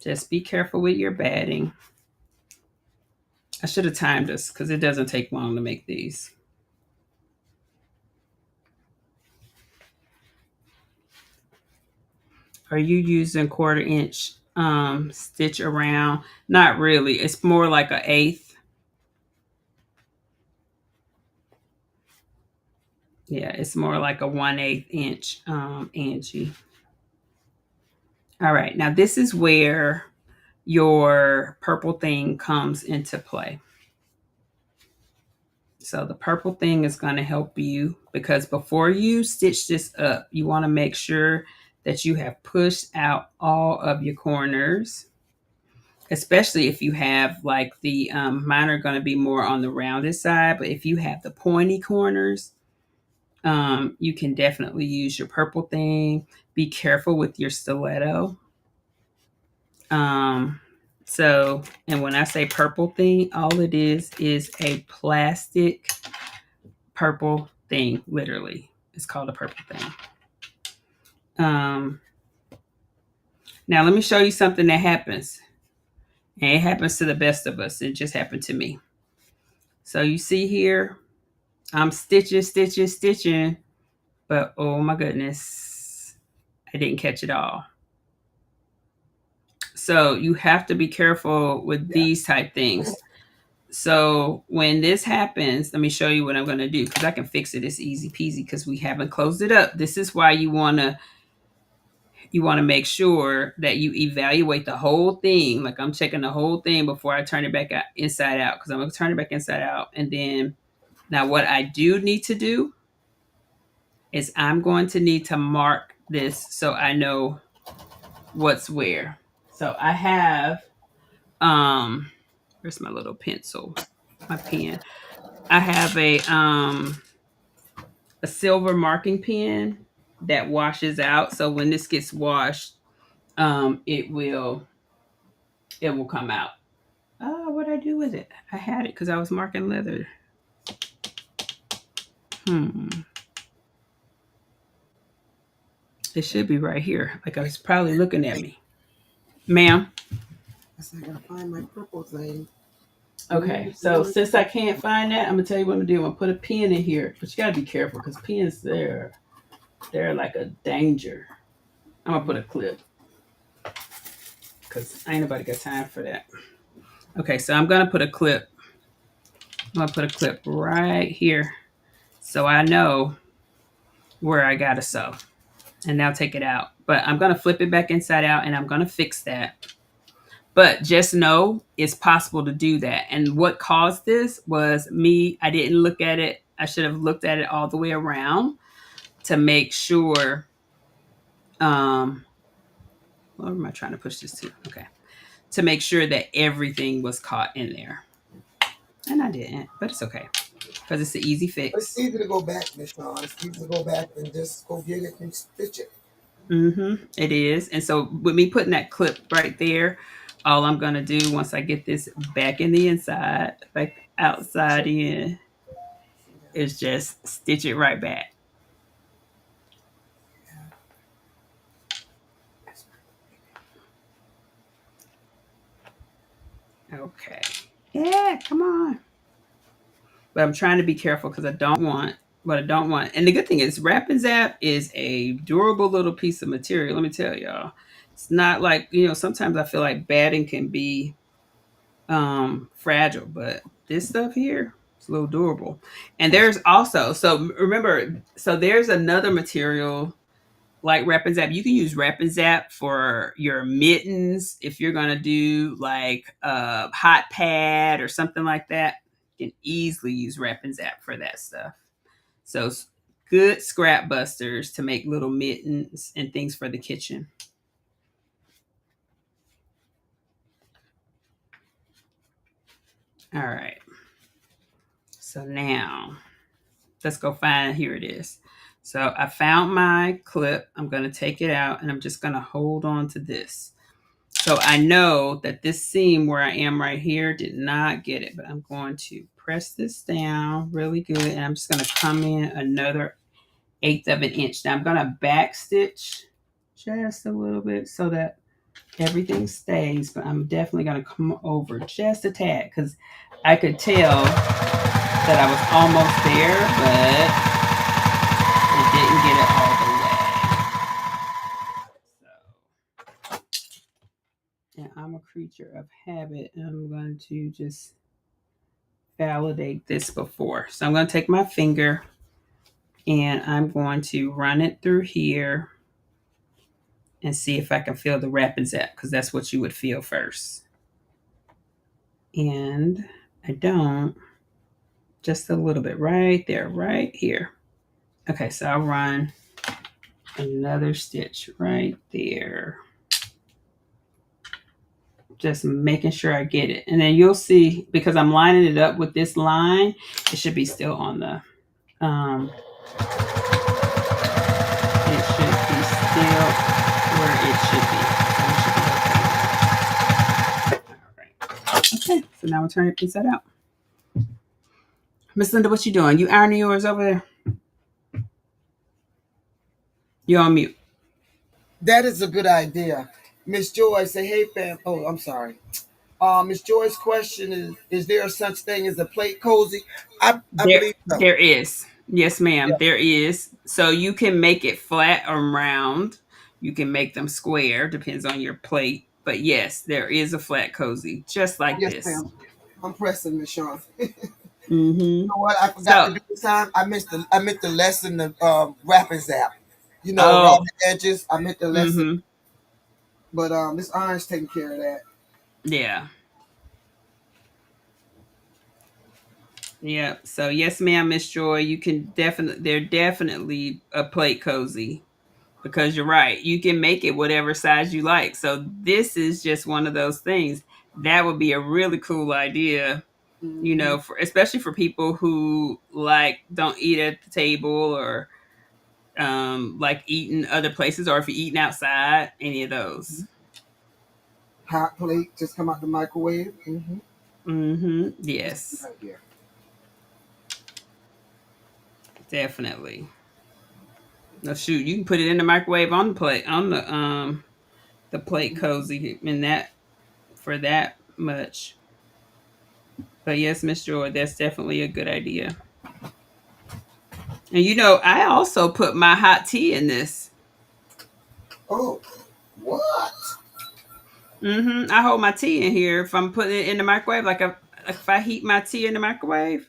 Just be careful with your batting. I should have timed this because it doesn't take long to make these. Are you using 1/4 inch stitch around? Not really. It's more like an 1/8. Yeah, it's more like a 1/8 inch Angie. All right, now this is where your purple thing comes into play. So the purple thing is going to help you, because before you stitch this up, you want to make sure that you have pushed out all of your corners, especially if you have like the, mine are going to be more on the rounded side, but if you have the pointy corners, you can definitely use your purple thing. Be careful with your stiletto. So, and when I say purple thing, all it is a plastic purple thing, literally. It's called a purple thing. Now let me show you something that happens. And it happens to the best of us. It just happened to me. So you see here, I'm stitching, but oh my goodness, I didn't catch it all. So you have to be careful with these type things. So when this happens, let me show you what I'm going to do, because I can fix it. It's easy peasy because we haven't closed it up. This is why you want to make sure that you evaluate the whole thing. Like I'm checking the whole thing before I turn it back out, inside out, because I'm going to turn it back inside out. And then now what I do need to do is I'm going to need to mark this so I know what's where. So I have, where's my little pencil, my pen? I have a silver marking pen that washes out. So when this gets washed, it will come out. Oh, what'd I do with it? I had it because I was marking leather. It should be right here. Like I was probably looking at me. Ma'am? I said, I gotta find my purple thing. Okay, so since I can't find that, I'm gonna tell you what I'm gonna do. I'm gonna put a pin in here, but you gotta be careful because pins they're like a danger. I'm gonna put a clip because ain't nobody got time for that. Okay, so I'm gonna put a clip. I'm gonna put a clip right here so I know where I gotta sew. And now take it out. But I'm gonna flip it back inside out and I'm gonna fix that. But just know it's possible to do that. And what caused this was me, I didn't look at it. I should have looked at it all the way around to make sure. Where am I trying to push this to? Okay. To make sure that everything was caught in there. And I didn't, but it's okay. Because it's an easy fix. It's easy to go back, Miss Shawn. It's easy to go back and just go get it and stitch it. It is. And so with me putting that clip right there, all I'm going to do once I get this back in the inside, like outside in, is just stitch it right back. Okay. Yeah, come on. But I'm trying to be careful because I don't want what I don't want. And the good thing is Wrap and Zap is a durable little piece of material. Let me tell y'all. It's not like, sometimes I feel like batting can be fragile, but this stuff here is a little durable. And there's also, so remember, so there's another material like Wrap and Zap. You can use Wrap and Zap for your mittens if you're gonna do like a hot pad or something like that. You can easily use Wrap and Zap for that stuff. So good scrap busters to make little mittens and things for the kitchen. All right. So now let's go find, here it is. So I found my clip. I'm going to take it out and I'm just going to hold on to this. So I know that this seam where I am right here did not get it, but I'm going to press this down really good. And I'm just going to come in another 1/8 of an inch. Now I'm going to back stitch just a little bit so that everything stays, but I'm definitely going to come over just a tad because I could tell that I was almost there, but it didn't get it all the way. So, and I'm a creature of habit, and I'm going to just validate this before. So I'm going to take my finger, and I'm going to run it through here and see if I can feel the Wrap and Zap, because that's what you would feel first. And I don't. Just a little bit right there, right here. Okay, so I'll run another stitch right there. Just making sure I get it. And then you'll see, because I'm lining it up with this line, it should be still on the, it should be still where it should be. All right. Okay, so now we'll turn it inside out. Miss Linda, what you doing? You ironing yours over there? You're on mute. That is a good idea. Miss Joy say, hey fam. Oh, I'm sorry. Miss Joy's question is there such thing as a plate cozy? I believe so. There is. Yes, ma'am. Yeah. There is. So you can make it flat or round. You can make them square, depends on your plate. But yes, there is a flat cozy, just like Yes, this. ma'am. I'm pressing, Miss Shawn. Mm-hmm. You know what? I forgot to do this time. I meant the lesson of Wrap and Zap. Around the edges. I meant the lesson. Mm-hmm. But this iron's taking care of that. Yeah. Yeah. So yes, ma'am, Miss Joy, you can they're definitely a plate cozy. Because you're right. You can make it whatever size you like. So this is just one of those things. That would be a really cool idea. Mm-hmm. Especially for people who don't eat at the table or like eating other places, or if you're eating outside, any of those. Hot plate, just come out the microwave. Yes. Right here. Definitely. No, shoot, you can put it in the microwave on the plate, on the plate cozy, in that for that much. But yes, Miss Joy, that's definitely a good idea. And you know, I also put my hot tea in this. Oh, what? I hold my tea in here if I'm putting it in the microwave. Like if I heat my tea in the microwave,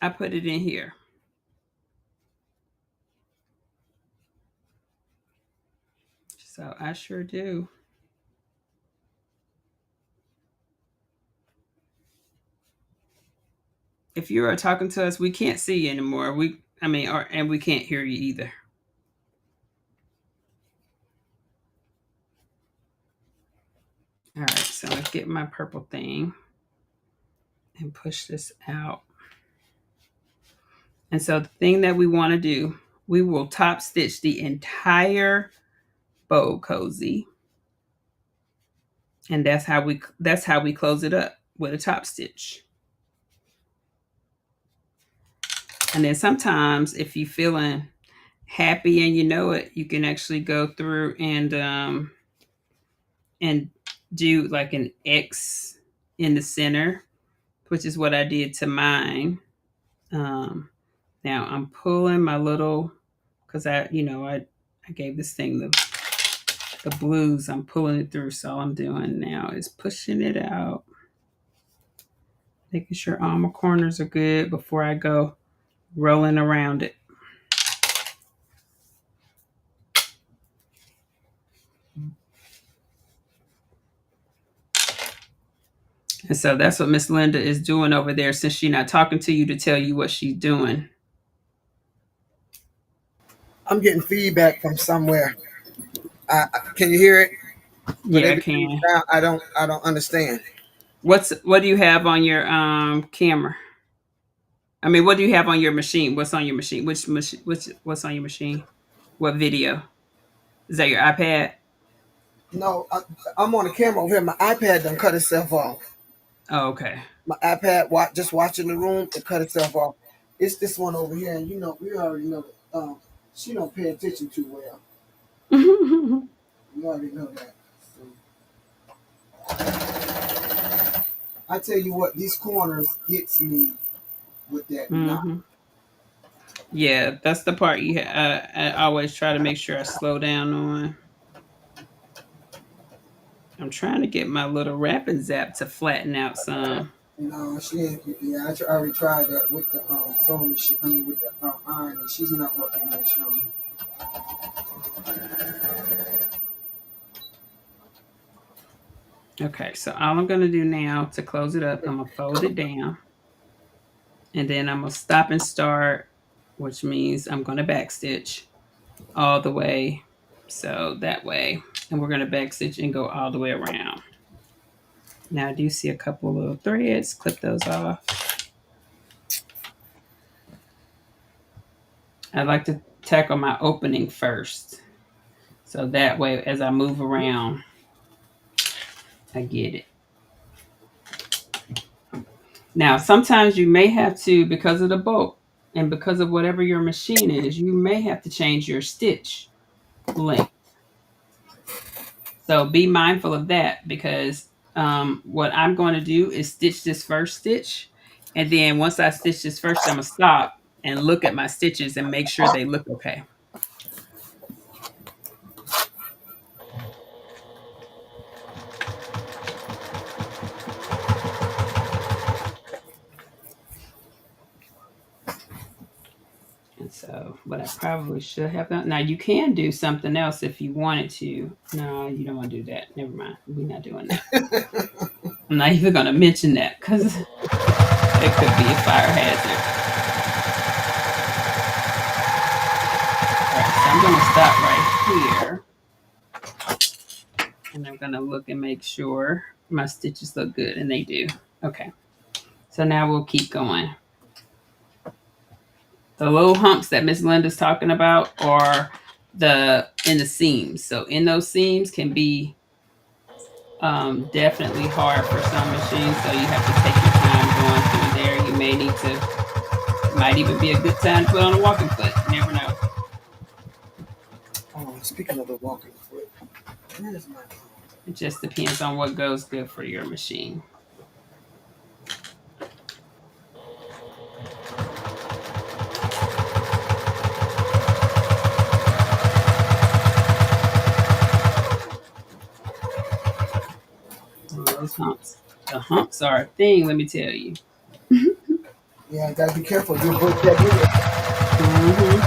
I put it in here. So I sure do. If you are talking to us, we can't see you anymore. And we can't hear you either. All right, so let's get my purple thing and push this out. And so the thing that we want to do, we will top stitch the entire bowl cozy. And that's how we close it up with a top stitch. And then sometimes if you're feeling happy and you know it, you can actually go through and do like an X in the center, which is what I did to mine. Now I'm pulling my little, because I gave this thing the blues. I'm pulling it through. So all I'm doing now is pushing it out, making sure all my corners are good before I go rolling around it. And so that's what Miss Linda is doing over there, since she's not talking to you to tell you what she's doing. I'm getting feedback from somewhere. Can you hear it? Yeah, I can. I don't understand. What do you have on your camera? I mean, what do you have on your machine? What's on your machine? What's on your machine? What video? Is that your iPad? No, I'm on the camera over here. My iPad done cut itself off. Oh, okay. My iPad just watching the room, it cut itself off. It's this one over here, and we already know that she don't pay attention too well. We already know that. So, I tell you what, these corners gets me with that knot. Yeah, that's the part I always try to make sure I slow down on. I'm trying to get my little wrapping zap to flatten out some. No, she ain't. Yeah, I already tried that with the sewing machine. I mean, with the iron, and she's not working there, Sean. Okay, so all I'm going to do now to close it up, I'm going to fold it down. And then I'm going to stop and start, which means I'm going to backstitch all the way. So that way. And we're going to backstitch and go all the way around. Now, do you see a couple little threads? Clip those off. I like to tackle my opening first. So that way, as I move around, I get it. Now, sometimes you may have to, because of the bulk and because of whatever your machine is, you may have to change your stitch length. So be mindful of that, because what I'm going to do is stitch this first stitch. And then once I stitch this first, I'm going to stop and look at my stitches and make sure they look okay. And so what I probably should have done. Now you can do something else if you wanted to. No, you don't want to do that. Never mind. We're not doing that. I'm not even going to mention that because it could be a fire hazard. All right, so I'm going to stop right here. And I'm going to look and make sure my stitches look good, and they do. Okay. So now we'll keep going. The little humps that Miss Linda's talking about are in the seams. So in those seams can be definitely hard for some machines. So you have to take your time going through there. You may need to, might even be a good time to put on a walking foot. You never know. Oh, speaking of the walking foot, where is my phone? It just depends on what goes good for your machine. Those humps. The humps are a thing, let me tell you. Yeah, gotta be careful. You'll break that wood. Hmm.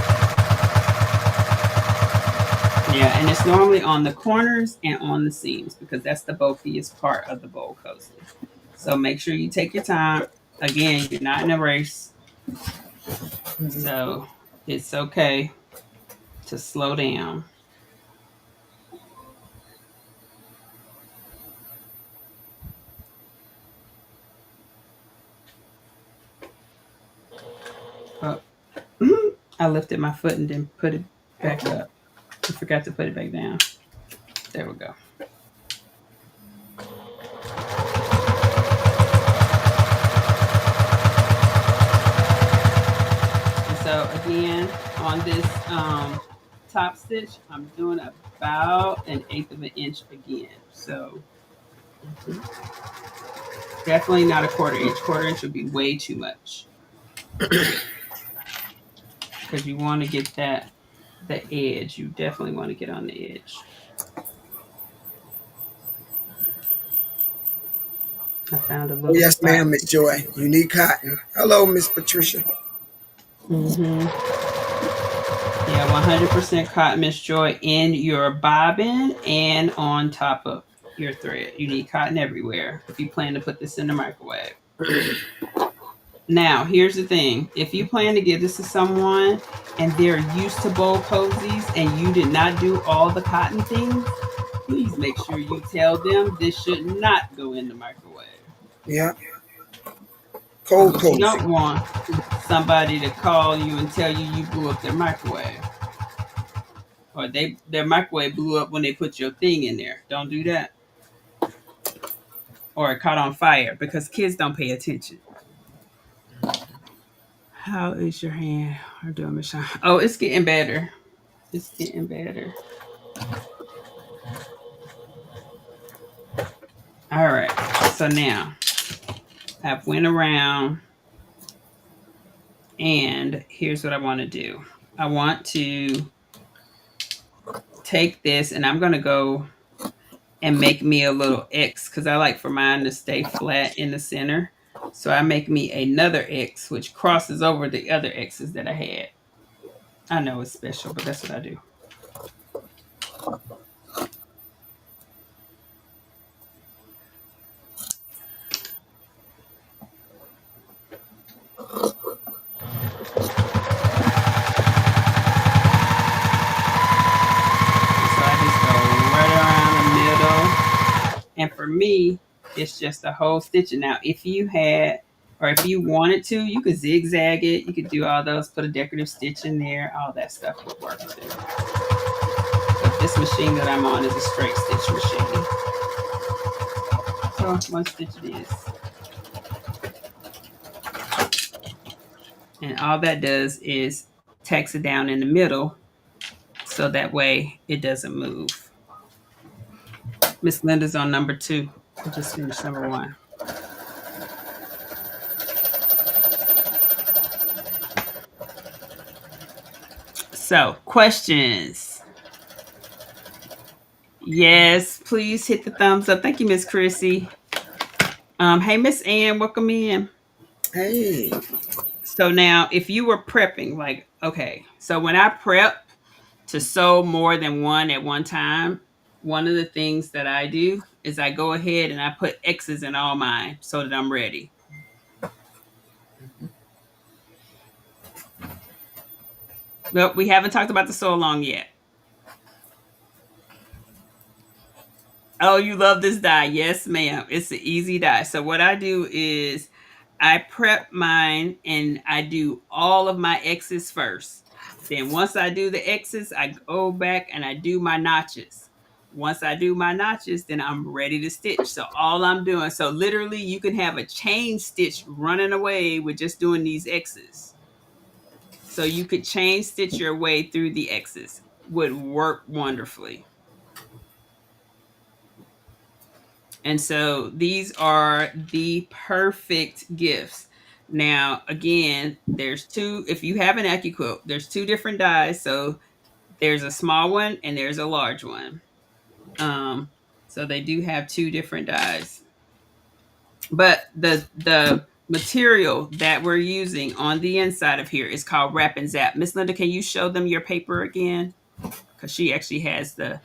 Yeah, and it's normally on the corners and on the seams because that's the bulkiest part of the bowl cozy. So make sure you take your time. Again, you're not in a race, so it's okay to slow down. Oh, I lifted my foot and then put it back up. I forgot to put it back down. There we go. And so again, on this top stitch, I'm doing about 1/8 of an inch again. So definitely not a 1/4 inch. 1/4 inch would be way too much because you want to get the edge. You definitely want to get on the edge. I found a Oh, little yes, spot. ma'am, Miss Joy. You need cotton. Hello, Miss Patricia. Mm-hmm. Yeah, 100% cotton, Miss Joy, in your bobbin and on top of your thread. You need cotton everywhere if you plan to put this in the microwave. Now, here's the thing. If you plan to give this to someone and they're used to bowl cozies and you did not do all the cotton things, please make sure you tell them this should not go in the microwave. Yeah, cold Because you cozy. don't want somebody to call you and tell you you blew up their microwave. Or their microwave blew up when they put your thing in there. Don't do that. Or it caught on fire because kids don't pay attention. How is your hand? Or doing Michelle? Oh, it's getting better. It's getting better. All right. So now I've went around and here's what I want to do. I want to take this and I'm going to go and make me a little X because I like for mine to stay flat in the center. So I make me another X, which crosses over the other X's that I had. I know it's special, but that's what I do. So I just go right around the middle. And for me, it's just a whole stitching. Now, if you had, or if you wanted to, you could zigzag it. You could do all those, put a decorative stitch in there. All that stuff would work too. But this machine that I'm on is a straight stitch machine. So one stitch it is. And all that does is tacks it down in the middle so that way it doesn't move. Miss Linda's on number 2. I just finished number 1. So, questions. Yes, please hit the thumbs up. Thank you, Miss Chrissy. Hey, Miss Ann, welcome in. Hey. So now, if you were prepping, like, okay, so when I prep to sew more than one at one time, one of the things that I do is I go ahead and I put X's in all mine so that I'm ready. Well, we haven't talked about the sew along yet. Oh, you love this die. Yes, ma'am. It's an easy die. So what I do is I prep mine and I do all of my X's first. Then once I do the X's, I go back and I do my notches. Once I do my notches, then I'm ready to stitch. So all I'm doing, so literally you can have a chain stitch running away with just doing these X's. So you could chain stitch your way through the X's. Would work wonderfully. And so these are the perfect gifts. Now, again, there's two, if you have an AccuQuilt, there's two different dies. So there's a small one and there's a large one. So they do have two different dies. But the material that we're using on the inside of here is called Wrap and Zap. Miss Linda, can you show them your paper again? Because she actually has the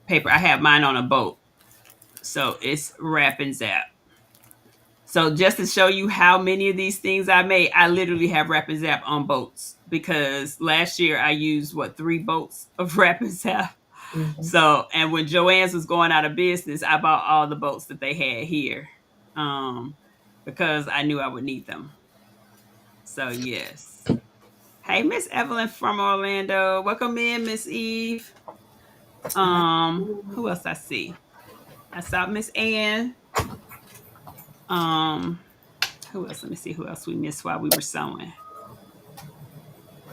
paper. I have mine on a boat. So it's Wrap and Zap. So just to show you how many of these things I made, I literally have Wrap and Zap on boats because last year I used 3 boats of Wrap and Zap. Mhm. So, and when Joann's was going out of business, I bought all the boats that they had here, because I knew I would need them. So yes. Hey, Miss Evelyn from Orlando, welcome in, Miss Eve. Who else I see? I saw Miss Ann. Who else? Let me see who else we missed while we were sewing.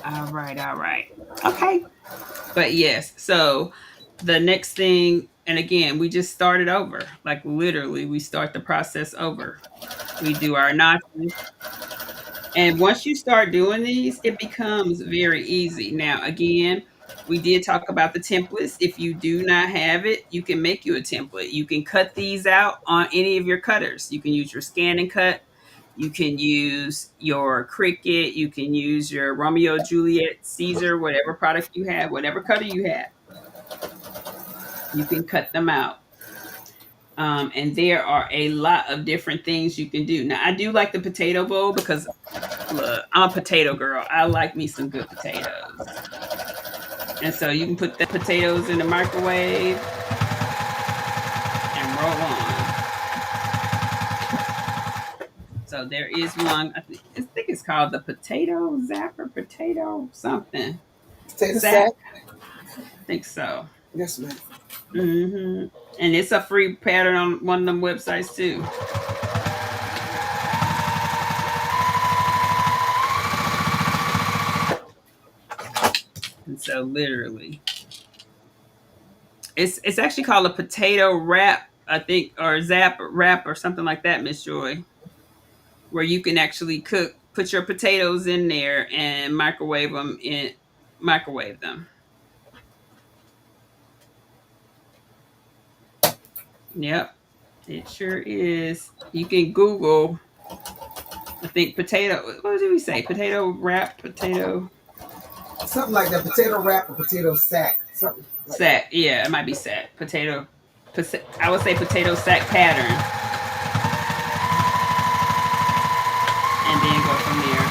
All right. Okay. But yes, so the next thing, and again, we just started over. Like literally, we start the process over. We do our notches. And once you start doing these, it becomes very easy. Now, again, we did talk about the templates. If you do not have it, you can make you a template. You can cut these out on any of your cutters. You can use your scan and cut. You can use your Cricut. You can use your Romeo, Juliet, Caesar, whatever product you have, whatever cutter you have. You can cut them out. And there are a lot of different things you can do. Now, I do like the potato bowl because, look, I'm a potato girl. I like me some good potatoes. And so you can put the potatoes in the microwave and roll on. So there is one, I think it's called the potato zapper, potato something. Potato Zap. sack? I think so. Yes, ma'am. And it's a free pattern on one of them websites too. And so literally, it's actually called a potato wrap, I think, or zap wrap or something like that, Miss Joy, where you can actually put your potatoes in there and microwave them. Yep, it sure is. You can Google, I think, potato. What did we say? Potato wrap, potato Something like that. Potato wrap or potato sack. Something like sack. Yeah, it might be sack. I would say potato sack pattern, and then go from there.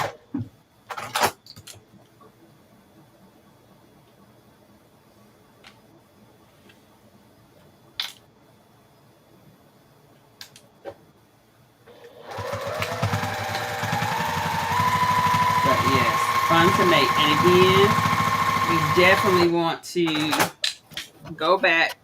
But yes, fun to make. And again, you definitely want to go back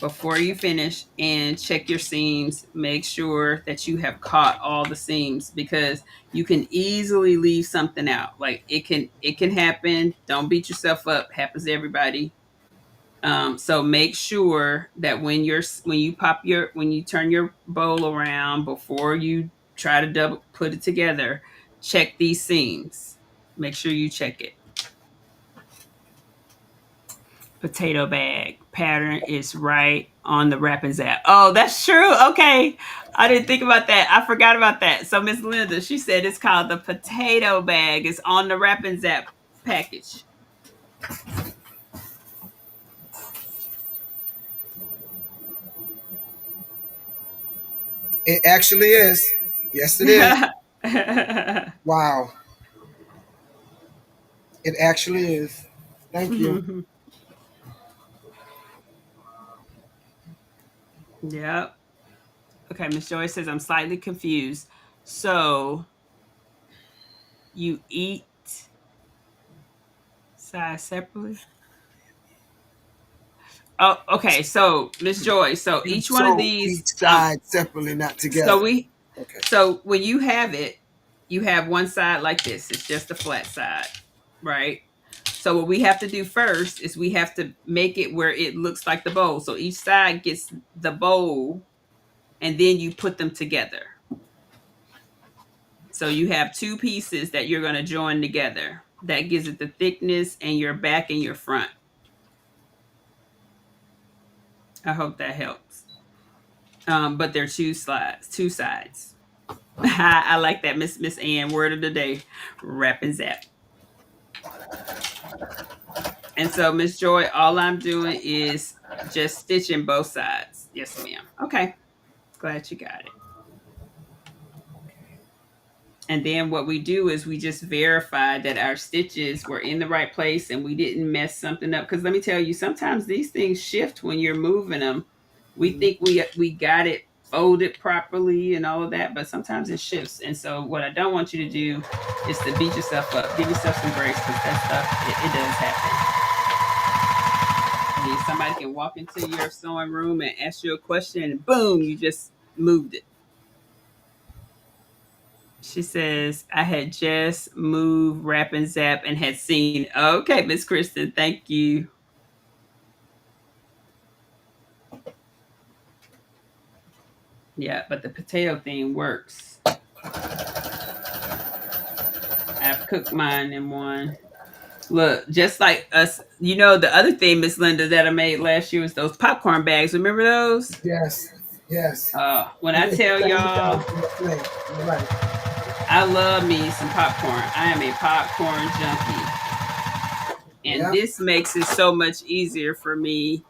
before you finish and check your seams. Make sure that you have caught all the seams because you can easily leave something out. Like it can happen. Don't beat yourself up. Happens to everybody. So make sure that when you turn your bowl around before you try to double put it together, check these seams. Make sure you check it. Potato bag pattern is right on the Wrap and Zap. Oh, that's true. Okay. I didn't think about that. I forgot about that. So Miss Linda, she said it's called the potato bag. It's on the Wrap and Zap package. It actually is. Yes, it is. Wow. It actually is. Thank you. Yep. Okay, Miss Joy says I'm slightly confused. So you eat size separately? Oh, okay. So Miss Joy, so You each one of sew these, each side separately, not together. Okay. so when you have it, you have one side like this. It's just a flat side, right? So what we have to do first is we have to make it where it looks like the bowl. So each side gets the bowl and then you put them together. So you have two pieces that you're going to join together. That gives it the thickness and your back and your front. I hope that helps. But they're two sides. I like that, Miss Ann. Word of the day, wrap and zap. And so, Miss Joy, all I'm doing is just stitching both sides. Yes, ma'am. Okay, glad you got it. And then what we do is we just verify that our stitches were in the right place and we didn't mess something up. Because let me tell you, sometimes these things shift when you're moving them. We think we got it folded properly and all of that, but sometimes it shifts. And so what I don't want you to do is to beat yourself up. Give yourself some grace because that stuff, it does happen. I mean, somebody can walk into your sewing room and ask you a question and boom, you just moved it. She says, I had just moved Rap and Zap and had seen. Okay, Miss Kristen, thank you. Yeah, but the potato thing works. I've cooked mine in one. Look, just like us, the other thing, Miss Linda, that I made last year was those popcorn bags. Remember those? Yes, yes. When I tell y'all, Right. I love me some popcorn. I am a popcorn junkie. And this makes it so much easier for me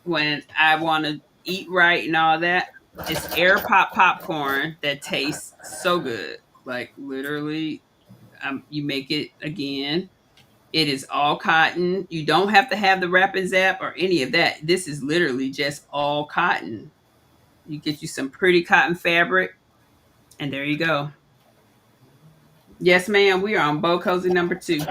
when I want to eat right and all that. It's air pop popcorn that tastes so good. Like literally, you make it again. It is all cotton. You don't have to have the wrap and zap or any of that. This is literally just all cotton. You get you some pretty cotton fabric, and there you go. Yes, ma'am. We are on Bowl Cozy number 2. Because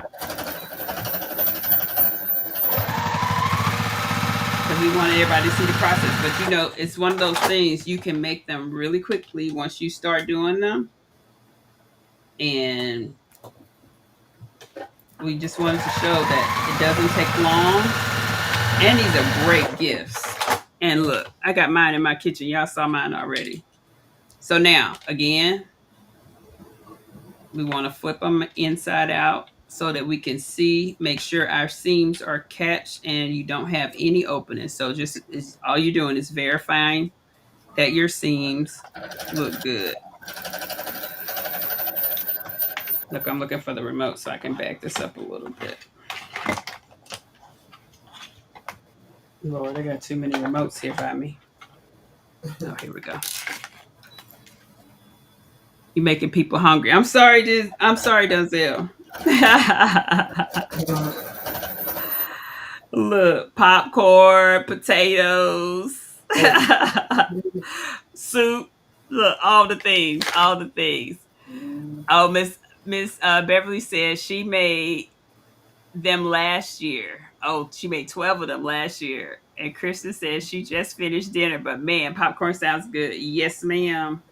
we want everybody to see the process. But it's one of those things you can make them really quickly once you start doing them. And we just wanted to show that it doesn't take long. And these are great gifts. And look, I got mine in my kitchen. Y'all saw mine already. So now, again, we want to flip them inside out so that we can see, make sure our seams are catched and you don't have any openings. So all you're doing is verifying that your seams look good. Look, I'm looking for the remote so I can back this up a little bit. Lord, I got too many remotes here by me. Oh, here we go. You're making people hungry. I'm sorry, Denzel. Look, popcorn, potatoes, soup. Look, all the things. Oh, Miss Beverly says she made them last year. Oh, she made 12 of them last year. And Kristen says she just finished dinner, but man, popcorn sounds good. Yes, ma'am.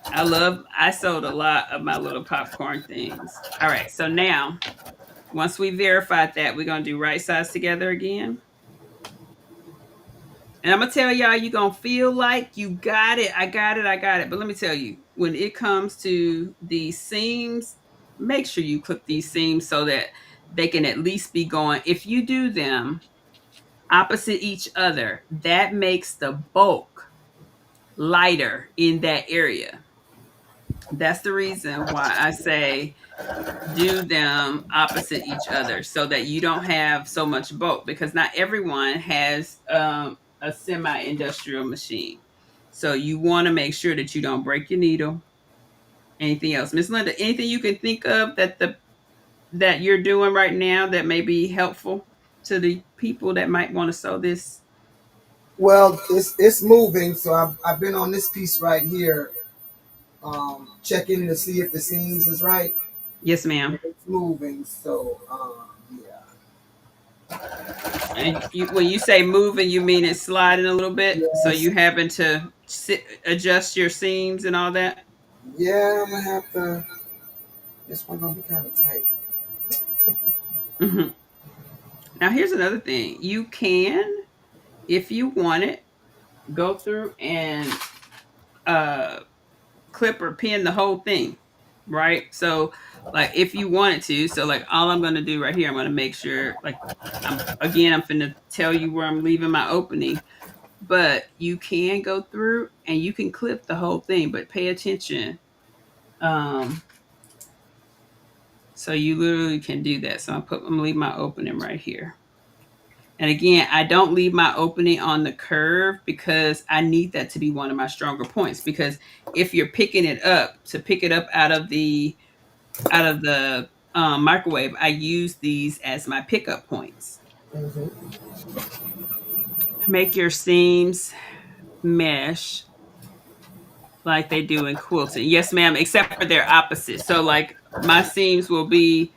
I sold a lot of my little popcorn things. All right, so now, once we verified that, we're going to do right sides together again. And I'm going to tell y'all, you're going to feel like you got it. I got it. But let me tell you, when it comes to these seams, make sure you clip these seams so that they can at least be going. If you do them opposite each other, that makes the bulk lighter in that area. That's the reason why I say do them opposite each other so that you don't have so much bulk, because not everyone has a semi-industrial machine. So you want to make sure that you don't break your needle. Anything else? Miss Linda, anything you can think of that you're doing right now that may be helpful to the people that might want to sew this? Well, it's moving, so I've been on this piece right here, checking to see if the seams is right. Yes, ma'am. It's moving, so yeah. And when you say moving, you mean it's sliding a little bit? Yes. So you having to adjust your seams and all that? Yeah, I'm gonna have to. This one gonna be kind of tight. Mm-hmm. Now here's another thing. You can, if you want it, go through and clip or pin the whole thing, right? So like if you wanted to, so like all I'm going to do right here, I'm going to make sure like I'm finna tell you where I'm leaving my opening, but you can go through and you can clip the whole thing, but pay attention. So you literally can do that. So I'm gonna leave my opening right here. And again, I don't leave my opening on the curve because I need that to be one of my stronger points. Because if you're picking it up, to pick it up out of the microwave, I use these as my pickup points. Make your seams mesh like they do in quilting. Yes, ma'am, except for their opposites. So like my seams will be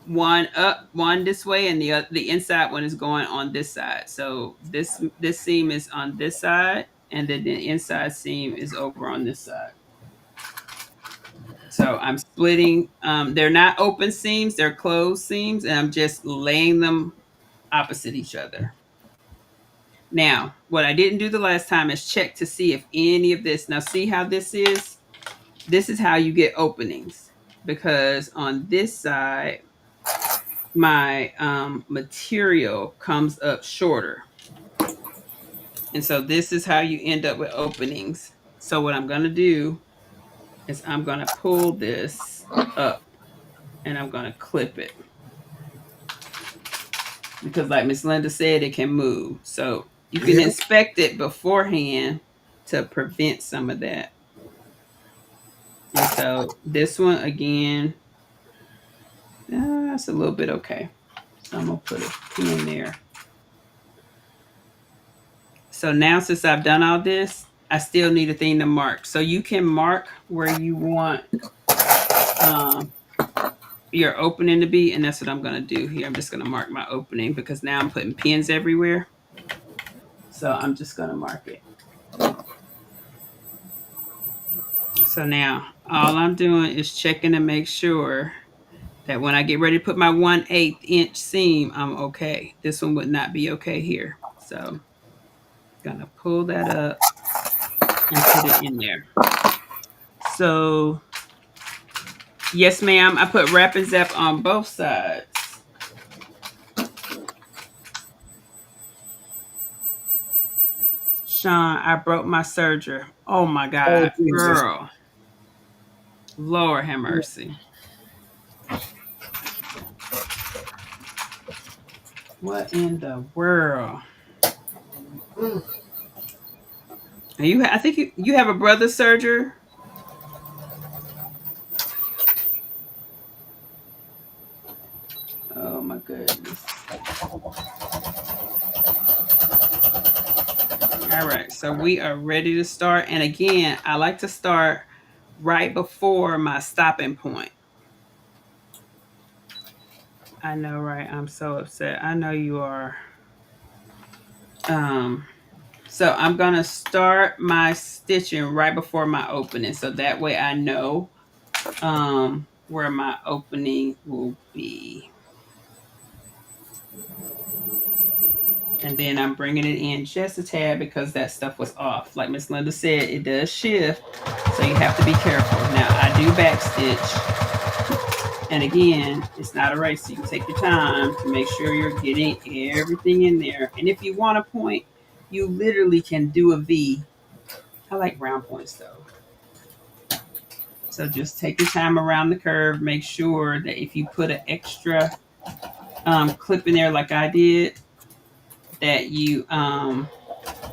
one up, one this way, and the inside one is going on this side. So this seam is on this side, and then the inside seam is over on this side. So I'm splitting. They're not open seams; they're closed seams, and I'm just laying them opposite each other. Now, what I didn't do the last time is check to see if any of this. Now, see how this is? This is how you get openings, because on this side my material comes up shorter. And so this is how you end up with openings. So what I'm going to do is I'm going to pull this up and I'm going to clip it. Because like Miss Linda said, it can move. So you can inspect it beforehand to prevent some of that. And so this one again, that's a little bit okay. So I'm going to put a pin there. So now since I've done all this, I still need a thing to mark. So you can mark where you want your opening to be. And that's what I'm going to do here. I'm just going to mark my opening because now I'm putting pins everywhere. So I'm just going to mark it. So now all I'm doing is checking to make sure that when I get ready to put my 1/8 inch seam, I'm okay. This one would not be okay here. So I'm going to pull that up and put it in there. So yes, ma'am, I put Wrap and Zap on both sides. Sean, I broke my serger. Oh my God, girl. Lord have mercy. What in the world? I think you have a brother serger. Oh my goodness. All right, so we are ready to start. And again, I like to start right before my stopping point. I know, right? I'm so upset. I know you are. So I'm going to start my stitching right before my opening. So that way I know where my opening will be. And then I'm bringing it in just a tad because that stuff was off. Like Miss Linda said, it does shift. So you have to be careful. Now I do back stitch. And again, it's not a race. So you can take your time to make sure you're getting everything in there. And if you want a point, you literally can do a V. I like round points though. So just take your time around the curve. Make sure that if you put an extra clip in there like I did, that you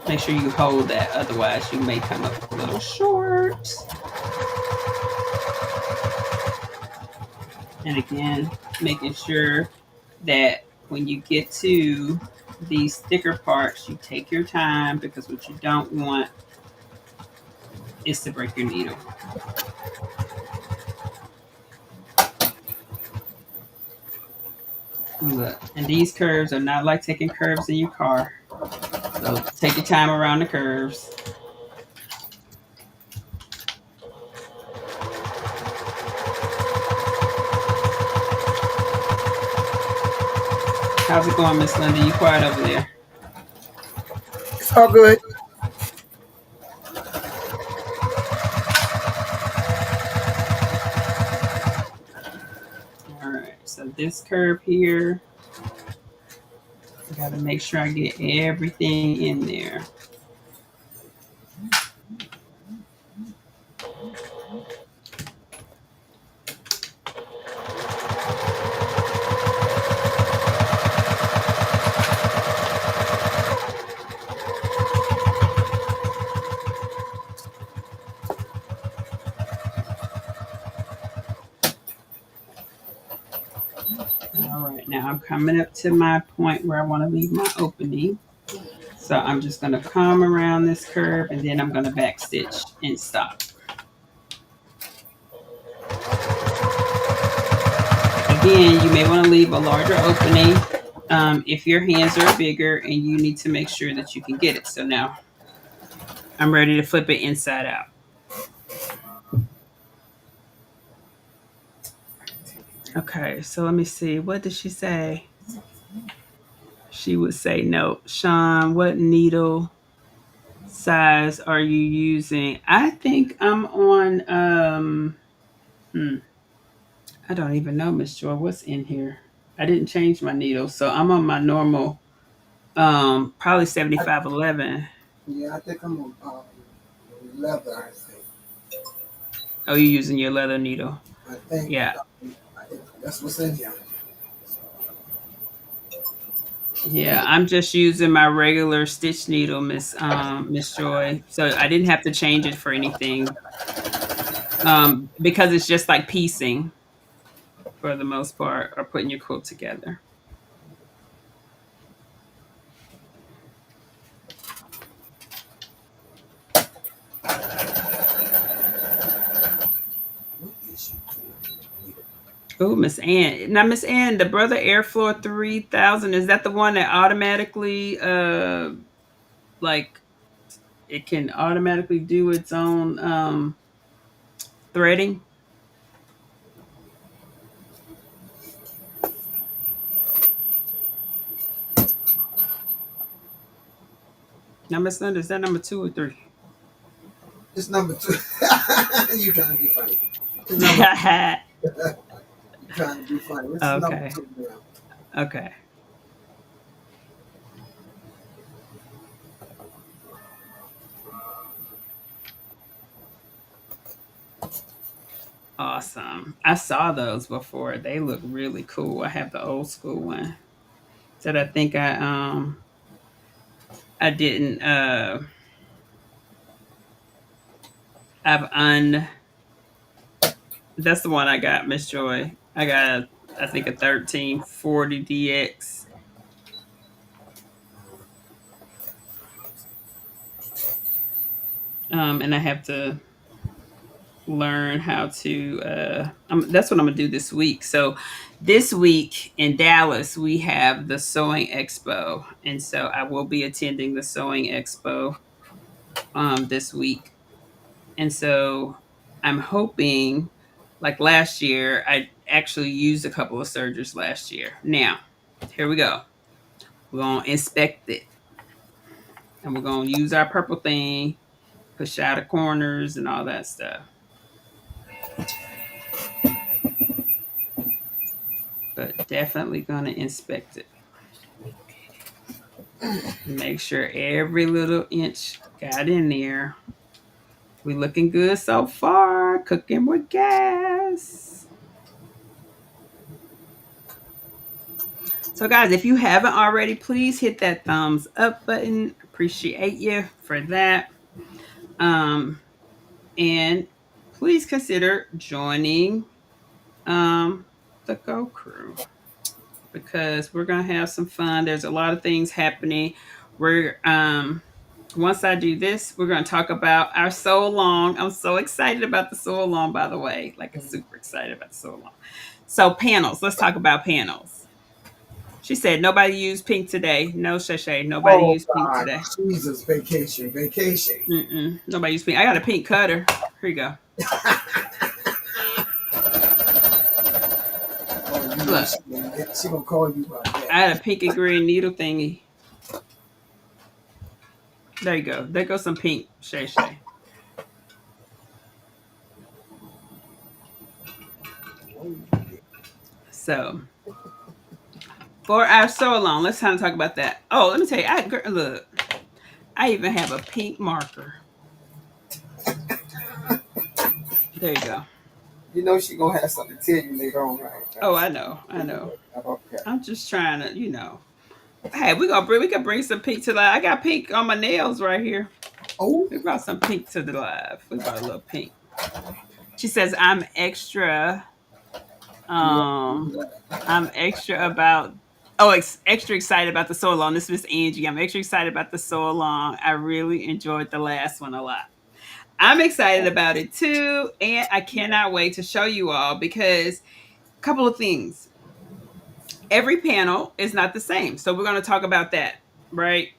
make sure you hold that. Otherwise, you may come up a little short. And again, making sure that when you get to these thicker parts, you take your time, because what you don't want is to break your needle. Look, and these curves are not like taking curves in your car. So take your time around the curves. How's it going, Miss Linda? You quiet over there? It's all good. this curve here. I gotta make sure I get everything in there. All right, now I'm coming up to my point where I want to leave my opening. So I'm just going to come around this curve and then I'm going to back stitch and stop. Again, you may want to leave a larger opening if your hands are bigger and you need to make sure that you can get it. So now I'm ready to flip it inside out. Okay, so let me see. What did she say? She would say, no. Sean, what needle size are you using? I think I'm on, I don't even know, Miss Joy, what's in here. I didn't change my needle, so I'm on my normal, probably 7511. Yeah, I think I'm on leather. I think. Oh, you're using your leather needle. I think. Yeah. I think that's what's in here. Yeah, I'm just using my regular stitch needle, Miss Joy. So I didn't have to change it for anything. Because it's just like piecing for the most part, or putting your quilt together. Oh, Miss Ann. Now, Miss Ann, the Brother Airflow 3000, is that the one that automatically, like, it can automatically do its own threading? Now, Miss Linda, is that number 2 or 3? It's number 2. You trying to be funny. It's number trying to be funny. It's okay. number 2 now. Okay. Awesome. I saw those before. They look really cool. I have the old school one that I think I didn't that's the one I got, Miss Joy. I got I think a 1340 DX. And I have to learn how to that's what I'm gonna do this week. So this week in Dallas we have the sewing expo, and so I will be attending the sewing expo this week. And so I'm hoping, like last year, I actually used a couple of sergers last year. Now here we go. We're gonna inspect it, and we're gonna use our purple thing, push out the corners and all that stuff. But definitely gonna inspect it. Make sure every little inch got in there. We looking good so far. Cooking with gas. So guys, if you haven't already, please hit that thumbs up button. Appreciate you for that. And please consider joining the Go Crew, because we're gonna have some fun. There's a lot of things happening. We're once I do this, we're gonna talk about our sew along. I'm so excited about the sew along, by the way. Like, I'm super excited about the sew along. So panels, let's talk about panels. She said nobody used pink today. No, Shay, nobody used pink today. Jesus, vacation. Nobody used pink. I got a pink cutter. Here you go. Look, she gonna call you about that. I had a pink and green needle thingy. There you go. There goes some pink, Shay. Let's So for our sew along, let's kind of talk about that. Oh, let me tell you, look, I even have a pink marker. There you go. You know she gonna have something to tell you later on, right? Oh, I know, I know. Okay. I'm just trying to, Hey, we can bring some pink to life. I got pink on my nails right here. Oh. We brought some pink to the live. We brought a little pink. She says I'm extra. I'm extra about. Oh, extra excited about the sew along. This is Angie. I'm extra excited about the sew along. I really enjoyed the last one a lot. I'm excited about it too, and I cannot wait to show you all because a couple of things. Every panel is not the same, so we're going to talk about that, right?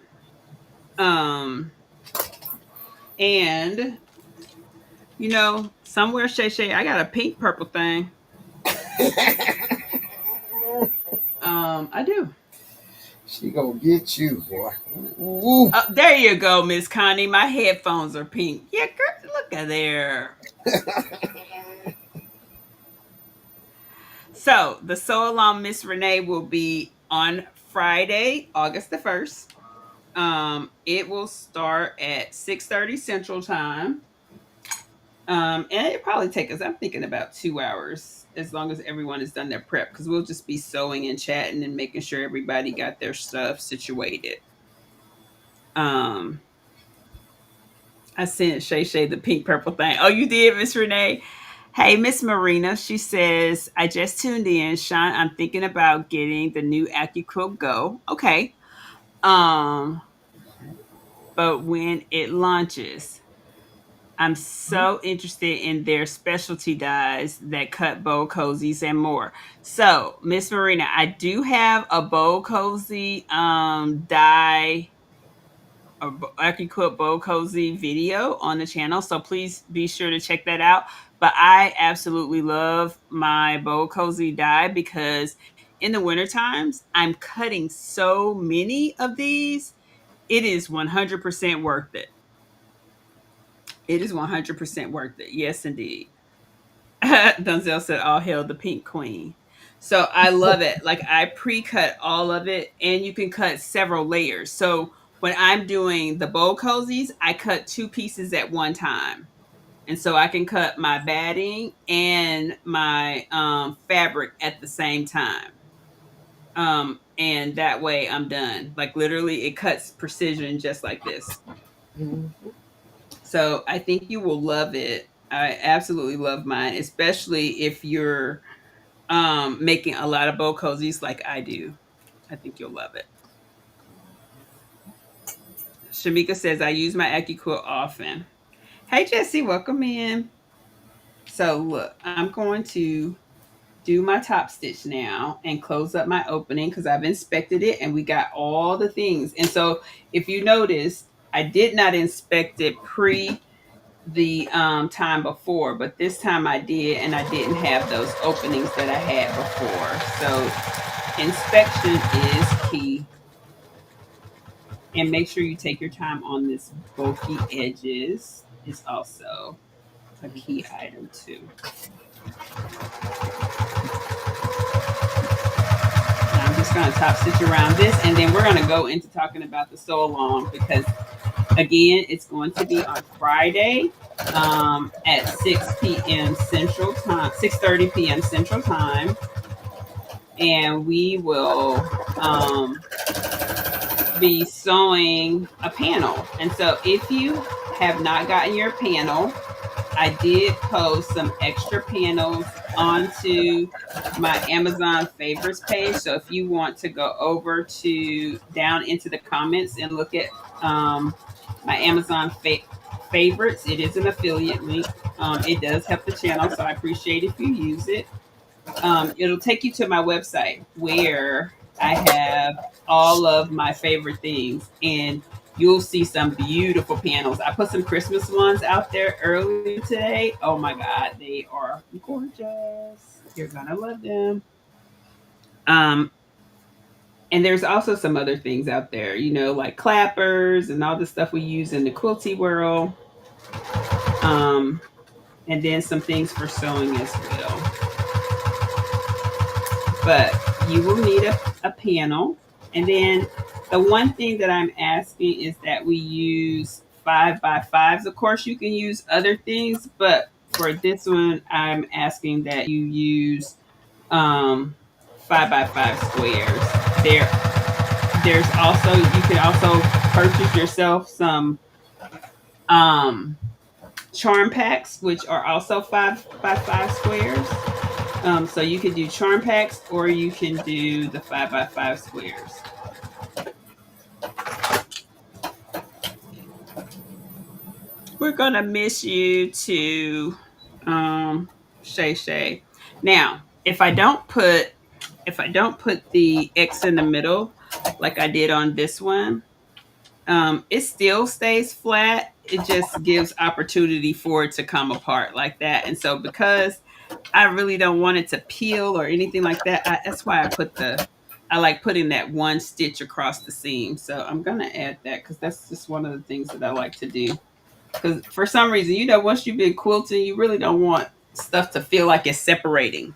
And somewhere Shay, I got a pink purple thing. I do. She gonna get you, boy. Ooh. There you go, Miss Connie. My headphones are pink. Yeah, girl, look at there. So the sew along Miss Renee will be on Friday, August the 1st. It will start at 6:30 Central Time. And it probably take us, I'm thinking about 2 hours, as long as everyone has done their prep, because we'll just be sewing and chatting and making sure everybody got their stuff situated. I sent Shay the pink purple thing. Oh, you did, Miss Renee? Hey, Miss Marina. She says, I just tuned in. Sean, I'm thinking about getting the new AccuQuilt Go. Okay. But when it launches, I'm so interested in their specialty dyes that cut bowl cozies and more. So, Miss Marina, I do have a bowl cozy dye or AccuQuilt bowl cozy video on the channel, so please be sure to check that out. But I absolutely love my bowl cozy dye because in the winter times, I'm cutting so many of these. It is 100% worth it. It is 100% worth it. Yes, indeed. Dunzel said, all hail the pink queen. So I love it. Like I pre-cut all of it and you can cut several layers. So when I'm doing the bowl cozies, I cut 2 pieces at one time. And so I can cut my batting and my fabric at the same time. And that way I'm done. Like literally it cuts precision just like this. Mm-hmm. So I think you will love it. I absolutely love mine, especially if you're making a lot of bowl cozies like I do. I think you'll love it. Shamika says, I use my AccuQuilt often. Hey, Jesse, welcome in. So look, I'm going to do my top stitch now and close up my opening because I've inspected it and we got all the things. And so if you notice, I did not inspect it pre the time before, but this time I did, and I didn't have those openings that I had before. So inspection is key. And make sure you take your time on this bulky edges is also a key item too. Now I'm just going to top stitch around this, and then we're going to go into talking about the sew along because again, it's going to be on Friday at 6 p.m. Central Time, 6:30 p.m. Central Time, and we will be sewing a panel. And so, if you have not gotten your panel, I did post some extra panels onto my Amazon favorites page. So if you want to go over to down into the comments and look at my Amazon favorites, it is an affiliate link. It does help the channel, so I appreciate if you use it. It'll take you to my website where I have all of my favorite things, and you'll see some beautiful panels. I put some Christmas ones out there earlier today. Oh my God, they are gorgeous. You're gonna love them. And there's also some other things out there, like clappers and all the stuff we use in the quilty world. And then some things for sewing as well. but you will need a panel. And then the one thing that I'm asking is that we use 5x5s. Of course, you can use other things, but for this one, I'm asking that you use 5x5 squares. There, there's also you can also purchase yourself some um, charm packs, which are also 5x5 squares. So you can do charm packs, or you can do the 5x5 squares. We're gonna miss you to Shay Shay. Now, if I don't put the X in the middle like I did on this one, it still stays flat. It just gives opportunity for it to come apart like that. And so because I really don't want it to peel or anything like that, that's why I like putting that one stitch across the seam. So I'm gonna add that because that's just one of the things that I like to do. Because for some reason, once you've been quilting, you really don't want stuff to feel like it's separating.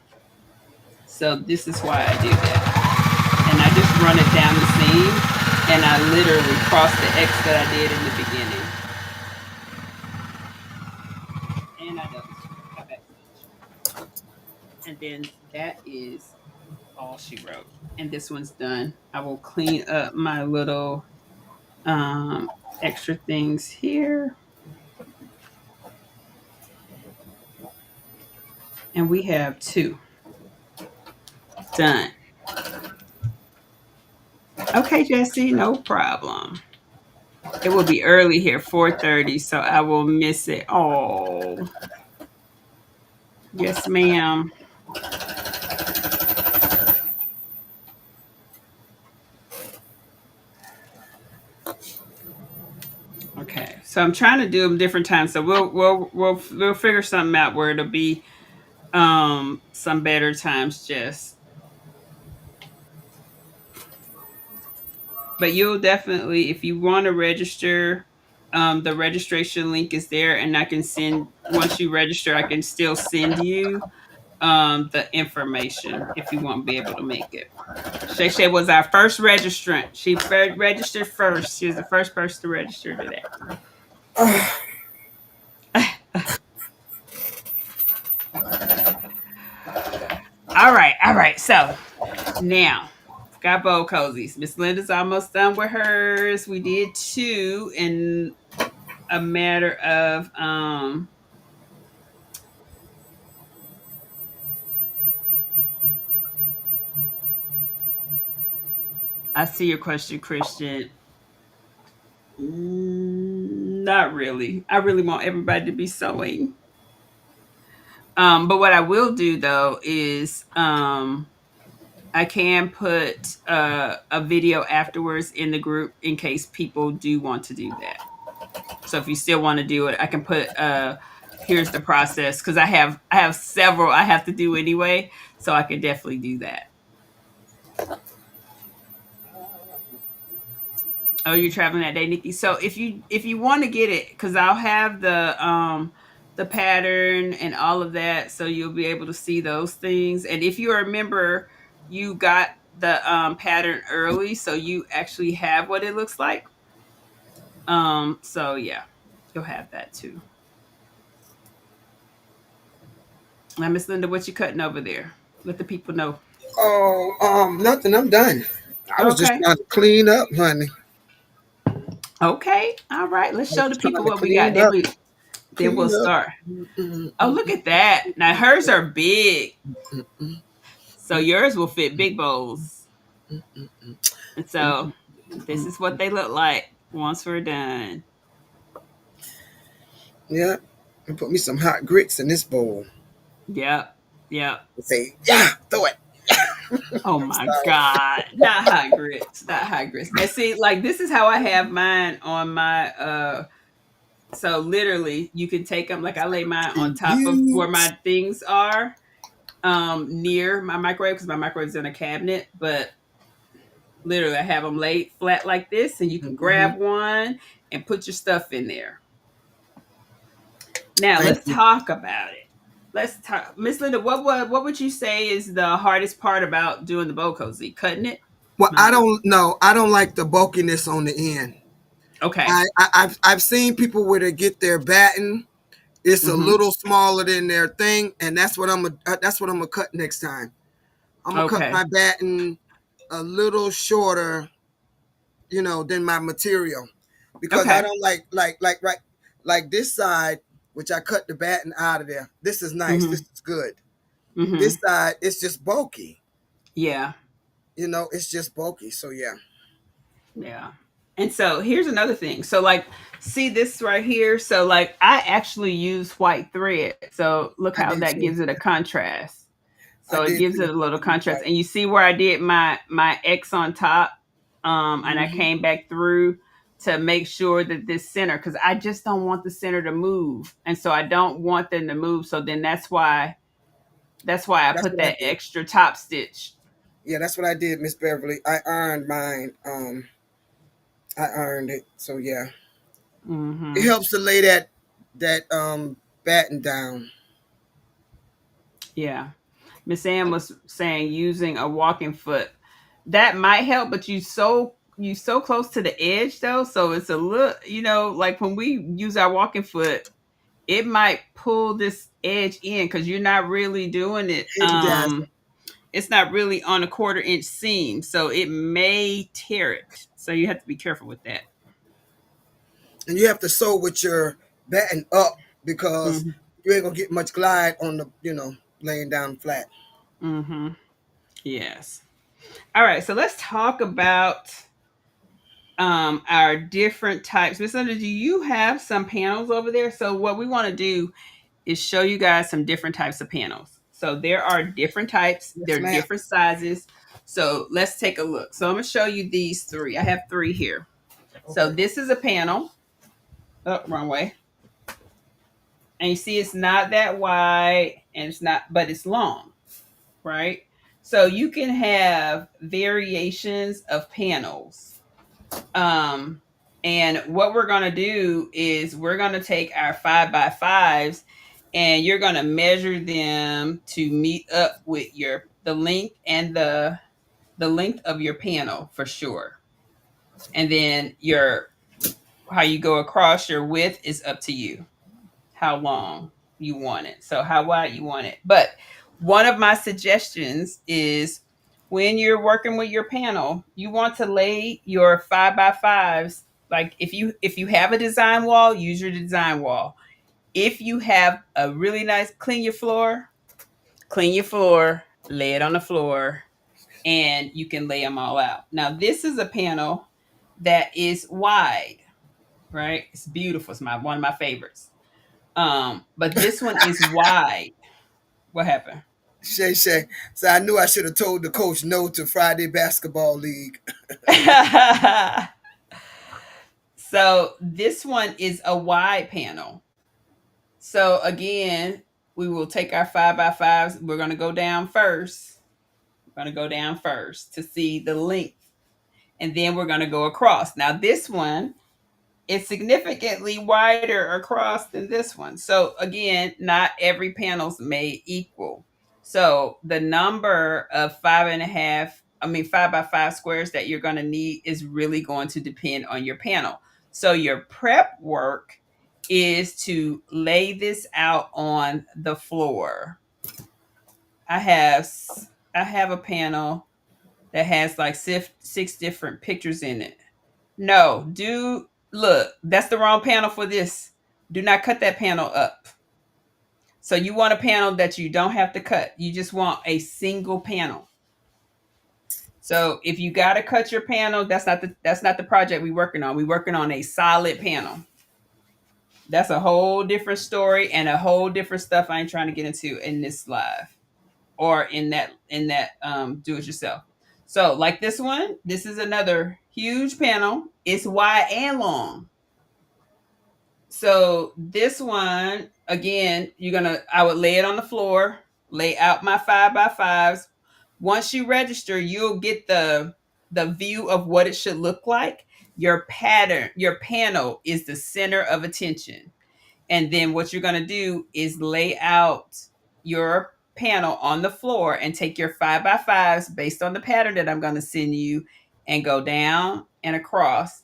So this is why I do that. And I just run it down the seam, and I literally cross the X that I did in the beginning. And I double stitch, I back stitch. And then that is all she wrote. And this one's done. I will clean up my little extra things here. And we have 2 done. Okay, Jesse, no problem. It will be early here, 4:30, so I will miss it. Oh, yes, ma'am. Okay, so I'm trying to do them different times. So we'll figure something out where it'll be some better times, Jess. But you'll definitely, if you want to register, the registration link is there, and I can send once you register, I can still send you the information if you won't be able to make it. Shay Shay was our first registrant. She registered first. She was the first person to register today. All right. So now got bowl cozies. Miss Linda's almost done with hers. We did 2 in a matter of I see your question, Christian. Not really. I really want everybody to be sewing. But what I will do though is I can put a video afterwards in the group in case people do want to do that. So if you still want to do it, I can put here's the process because I have several I have to do anyway, so I can definitely do that. Oh, you're traveling that day, Nikki. So if you want to get it, because I'll have the pattern and all of that, so you'll be able to see those things. And if you remember, you got the pattern early, so you actually have what it looks like. So yeah, you'll have that too. Now, Miss Linda, what you cutting over there? Let the people know. Oh, nothing. I'm done. I was just Okay. trying to clean up, honey. Okay. All right. Let's I show the was trying people to what we got. clean up, Then we'll clean up. start. Oh, look at that. Now hers are big. So yours will fit big bowls. And so this is what they look like once we're done. Yeah, and put me some hot grits in this bowl. Yep. Say, yeah, throw it. Oh my God. Not hot grits. Not hot grits. And see, like this is how I have mine on my so literally you can take them like I lay mine on top of where my things are near my microwave because my microwave's in a cabinet, but literally I have them laid flat like this and you can grab one and put your stuff in there. Now Thank let's you. talk about it. let's talk, Miss Linda. What would you say is the hardest part about doing the bowl cozy? Cutting it? Well, I No. don't know. I don't like the bulkiness on the end. Okay. I've seen people where they get their batten. It's a Mm-hmm. little smaller than their thing, and that's what I'm gonna cut next time. I'm gonna cut Okay. my batten a little shorter, than my material, because I Okay. don't like this side, which I cut the batten out of there. This is nice. This Mm-hmm. is good. This Mm-hmm. side, it's just bulky. Yeah. It's just bulky. So yeah, Yeah. And so here's another thing. So like, see this right here. So like, I actually use white thread. So look I how did that too. gives it a contrast. I So it did gives too. it a little I used contrast. white. And you see where I did my X on top. And I Hmm. came back through to make sure that this center, because I just don't want the center to move. And so I don't want them to move. So then that's why I That's put what I that did. extra top stitch. Yeah, that's what I did, Miss Beverly. I ironed mine. I ironed it. So yeah, it Hmm. helps to lay that batten down. Yeah. Miss Ann was saying using a walking foot. That might help, but you so close to the edge though, so it's a little, like when we use our walking foot, it might pull this edge in because you're not really doing it. Exactly. It's not really on a 1/4 inch seam, so it may tear it. So you have to be careful with that. And you have to sew with your batten up, because Hmm. you ain't gonna get much glide on the laying down flat. Hmm. Yes. All right. So let's talk about our different types. Miss Linda, do you have some panels over there? So what we want to do is show you guys some different types of panels. So there are different types, Yes, they're ma'am. different sizes. So let's take a look. So I'm going to show you these three. I have three here. So Okay. this is a panel. Oh, wrong way. And you see it's not that wide and it's not, but it's long, right? So you can have variations of panels. Um, and what we're going to do is we're going to take our 5x5s and you're going to measure them to meet up with the length and the length of your panel for sure. And then your how you go across your width is up to you. How long you want it. So how wide you want it. But one of my suggestions is when you're working with your panel, you want to lay your 5x5s. Like if you have a design wall, use your design wall. If you have a really nice clean your floor, lay it on the floor, and you can lay them all out. Now this is a panel that is wide, right? It's beautiful. It's one of my favorites. But this one is wide. What happened? Shay Shay. So I knew I should have told the coach no to Friday basketball league. So this one is a wide panel. So again, we will take our 5x5s. We're going to go down first. We're going to go down first to see the length. And then we're going to go across. Now this one is significantly wider across than this one. So again, not every panel's made equal. So the number of 5x5 squares that you're going to need is really going to depend on your panel. So your prep work is to lay this out on the floor. I have I have a panel that has like six different pictures in it. No, do look, that's the wrong panel for this. Do not cut that panel up. So you want a panel that you don't have to cut. You just want a single panel. So if you got to cut your panel, that's not the project we're working on. We're working on a solid panel. That's a whole different story and a whole different stuff I ain't trying to get into in this live or in that do it yourself. So like this one, this is another huge panel. It's wide and long. So this one, again, I would lay it on the floor, lay out my 5x5s. Once you register, you'll get the view of what it should look like. Your panel is the center of attention. And then what you're going to do is lay out your panel on the floor and take your 5x5s based on the pattern that I'm going to send you and go down and across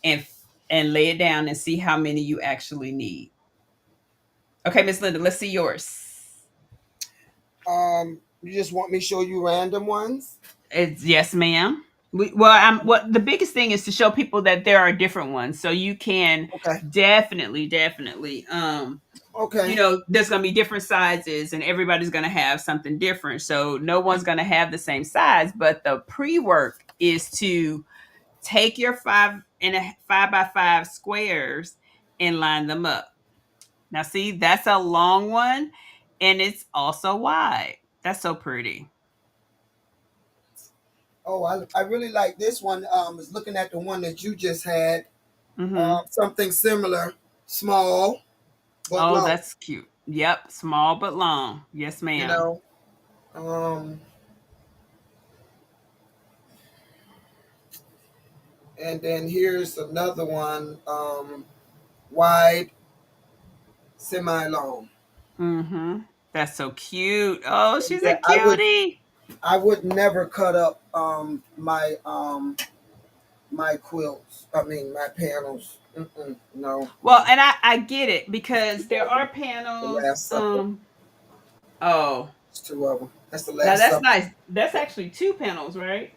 and lay it down and see how many you actually need. Okay, Miss Linda, let's see yours. You just want me to show you random ones? It's yes, ma'am. What the biggest thing is to show people that there are different ones, so you can Okay. definitely, Okay. there's gonna be different sizes, and everybody's gonna have something different. So no one's gonna have the same size, but the pre work is to take your 5x5 squares and line them up. Now, see, that's a long one, and it's also wide. That's so pretty. Oh, I really like this one. Was looking at the one that you just had. Mm-hmm. Something similar, small but Oh, long. that's cute. Yep, small but long. Yes, You ma'am. know. Um, and then here's another one. Wide, semi long. Mm-hmm. That's so cute. Oh, she's a Yeah, cutie. I would never cut up my quilts. I mean my panels. No, Well, and I get it because there are the panels. Last Supper. Oh, It's two of them. That's the now Last that's Supper. nice. That's actually two panels, right?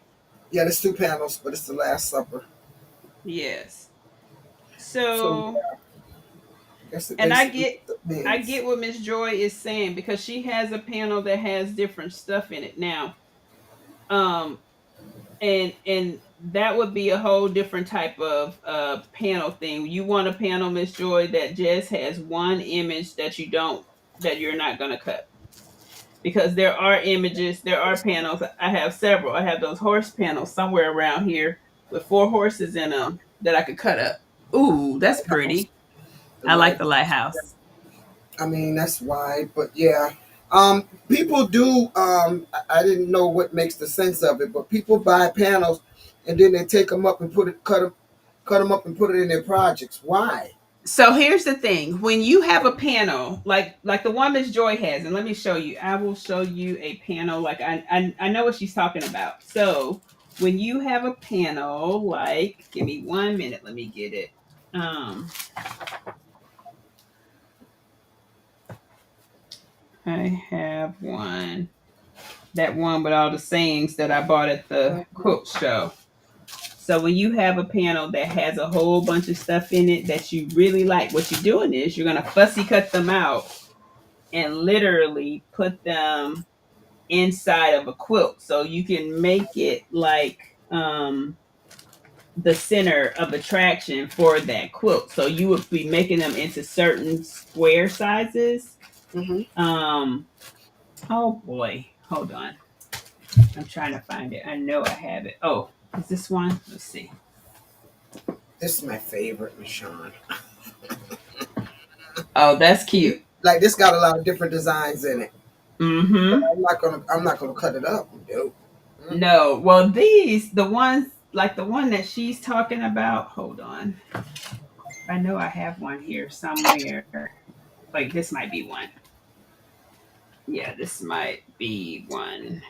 Yeah, there's two panels, but it's the Last Supper. Yes. So So, yeah, that's and basically the I bins. get what Miss Joy is saying because she has a panel that has different stuff in it now. Um, and that would be a whole different type of panel thing. You want a panel, Miss Joy, that just has one image that you're not going to cut, because there are panels. I have several. I have those horse panels somewhere around here with 4 horses in them that I could cut up. Ooh, that's Lighthouse. pretty. The I like the lighthouse. lighthouse. I mean, that's wide, but yeah. People do. I didn't know what makes the sense of it, but people buy panels, and then they take them up and cut them up and put it in their projects. Why? So here's the thing: when you have a panel like the one Miss Joy has, and let me show you. I will show you a panel like I know what she's talking about. So when you have a panel, like, give me 1 minute, let me get it. I have that one with all the sayings that I bought at the quilt show. So when you have a panel that has a whole bunch of stuff in it that you really like, what you're doing is you're gonna fussy cut them out and literally put them inside of a quilt. So you can make it like the center of attraction for that quilt. So you would be making them into certain square sizes. Mm-hmm. Oh boy, hold on. I'm trying to find it. I know I have it. Oh, is this one? Let's see. This is my favorite, Michonne. Oh, that's cute. Like this got a lot of different designs in it. Mm-hmm. I'm not gonna cut it up. Nope. No. Well, the ones like the one that she's talking about. Hold on. I know I have one here somewhere. Like this might be one. Yeah, this might be one.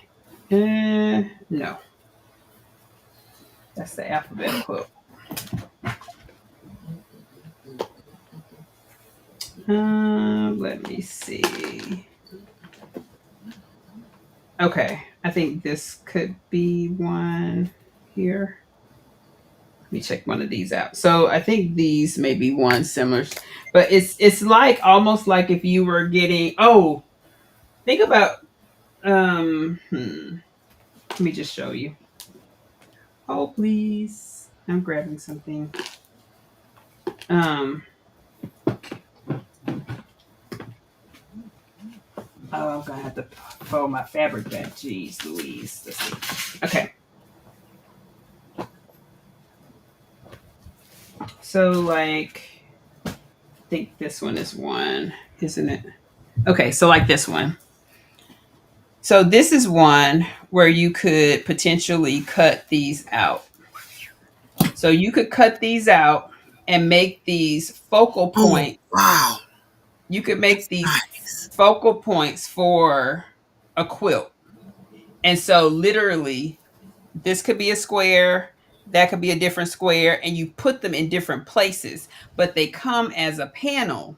No, that's the alphabet quilt. Let me see. Okay, I think this could be one here. Let me check one of these out. So I think these may be one similar, but it's like almost like if you were getting. Oh, think about. Let me just show you. Oh, please. I'm grabbing something. Oh, I'm gonna have to fold my fabric back. Jeez Louise. Let's see. Okay. So like I think this one is one, isn't it? Okay, so like this one. So this is one where you could potentially cut these out. So you could cut these out and make these focal Oh points. wow, You could make these nice. focal points for a quilt. And so literally this could be a square, that could be a different square, and you put them in different places, but they come as a panel.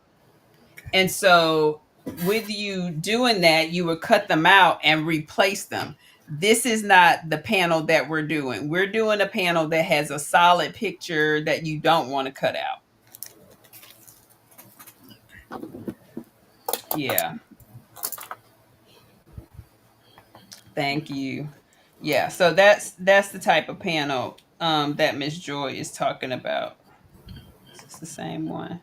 And so with you doing that, you would cut them out and replace them. This is not the panel that we're doing. We're doing a panel that has a solid picture that you don't want to cut out. Yeah. Thank you. Yeah, so that's the type of panel that Miss Joy is talking about. Is this the same one?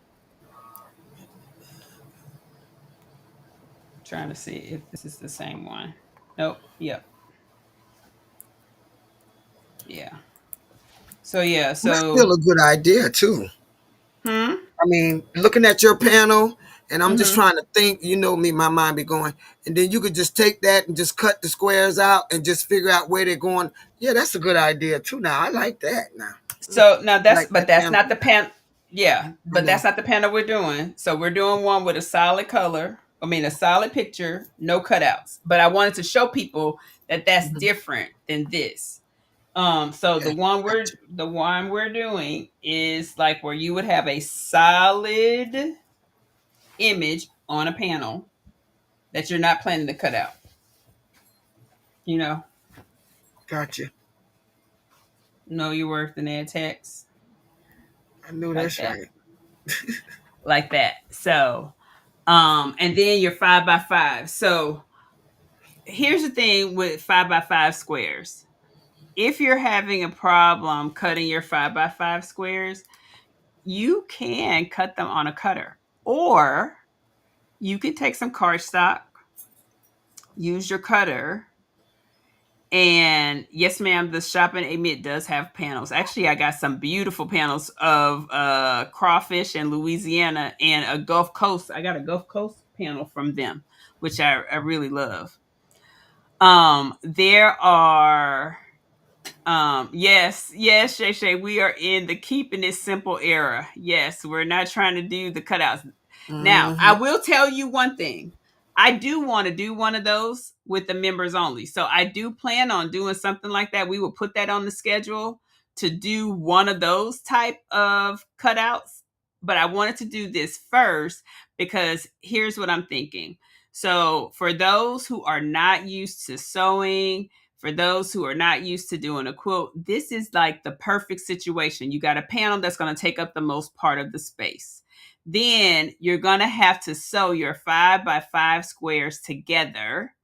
Trying to see if this is the same one. Nope. Yep. Yeah. So yeah. That's still So a good idea too. hmm. I mean, looking at your panel, and I'm just Hmm. trying to think. You know me, my mind be going, and then you could just take that and just cut the squares out and just figure out where they're going. Yeah, that's a good idea too. Now I like that. Now So now I that's like but that that's panel. not the pan. Yeah, I but know. that's not the panel we're doing. So we're doing one with a solid color. I mean, a solid picture, no cutouts. But I wanted to show people that that's Mhm. different than this. So Okay, gotcha. the one we're doing is like where you would have a solid image on a panel that you're not planning to cut out. You Gotcha. know your worth and add text I know like that's that, right. like that. So, and then your 5x5. So here's the thing with 5x5 squares. If you're having a problem cutting your 5x5 squares, you can cut them on a cutter, or you can take some cardstock, use your cutter, and yes, ma'am, the shop in Amid does have panels. Actually, I got some beautiful panels of crawfish in Louisiana and a Gulf Coast. I got a Gulf Coast panel from them, which I really love. There are yes, Shay Shay, we are in the keeping it simple era. Yes, we're not trying to do the cutouts. Now, I Hmm. will tell you one thing. I do want to do one of those with the members only. So I do plan on doing something like that. We will put that on the schedule to do one of those type of cutouts. But I wanted to do this first because here's what I'm thinking. So for those who are not used to sewing, for those who are not used to doing a quilt, this is like the perfect situation. You got a panel that's going to take up the most part of the space. Then you're going to have to sew your 5x5 squares together,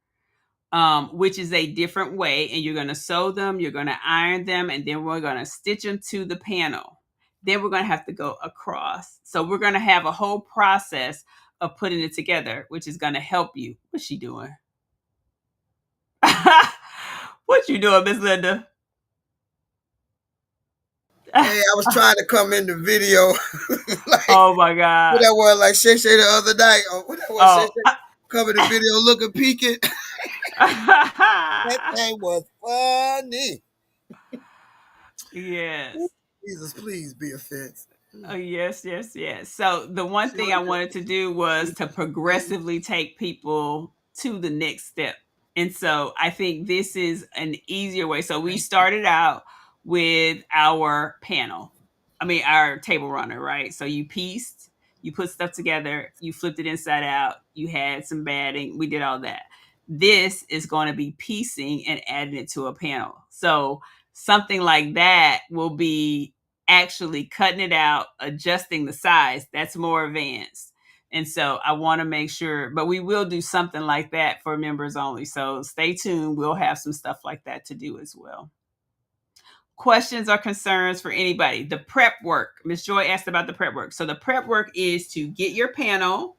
which is a different way. And you're going to sew them, you're going to iron them, and then we're going to stitch them to the panel. Then we're going to have to go across. So we're going to have a whole process of putting it together, which is going to help you. What's she doing? What you doing, Miss Linda? Hey, I was trying to come in the video like Oh my what god. that was like Shay Shay the other night. Or what that was Shay Oh. Shay coming the video looking peeking. That thing was funny. Yes. Jesus, please be offense. Oh, yes, yes, yes. So the one Sure thing I wanted to do was to did. progressively take people to the next step. And so I think this is an easier way. So we started out with our panel. I mean, our table runner, right? So you pieced, you put stuff together, you flipped it inside out, you had some batting, we did all that. This is going to be piecing and adding it to a panel. So something like that will be actually cutting it out, adjusting the size. That's more advanced. And so I want to make sure, but we will do something like that for members only. So stay tuned. We'll have some stuff like that to do as well. Questions or concerns for anybody? The prep work. Miss Joy asked about the prep work. So the prep work is to get your panel,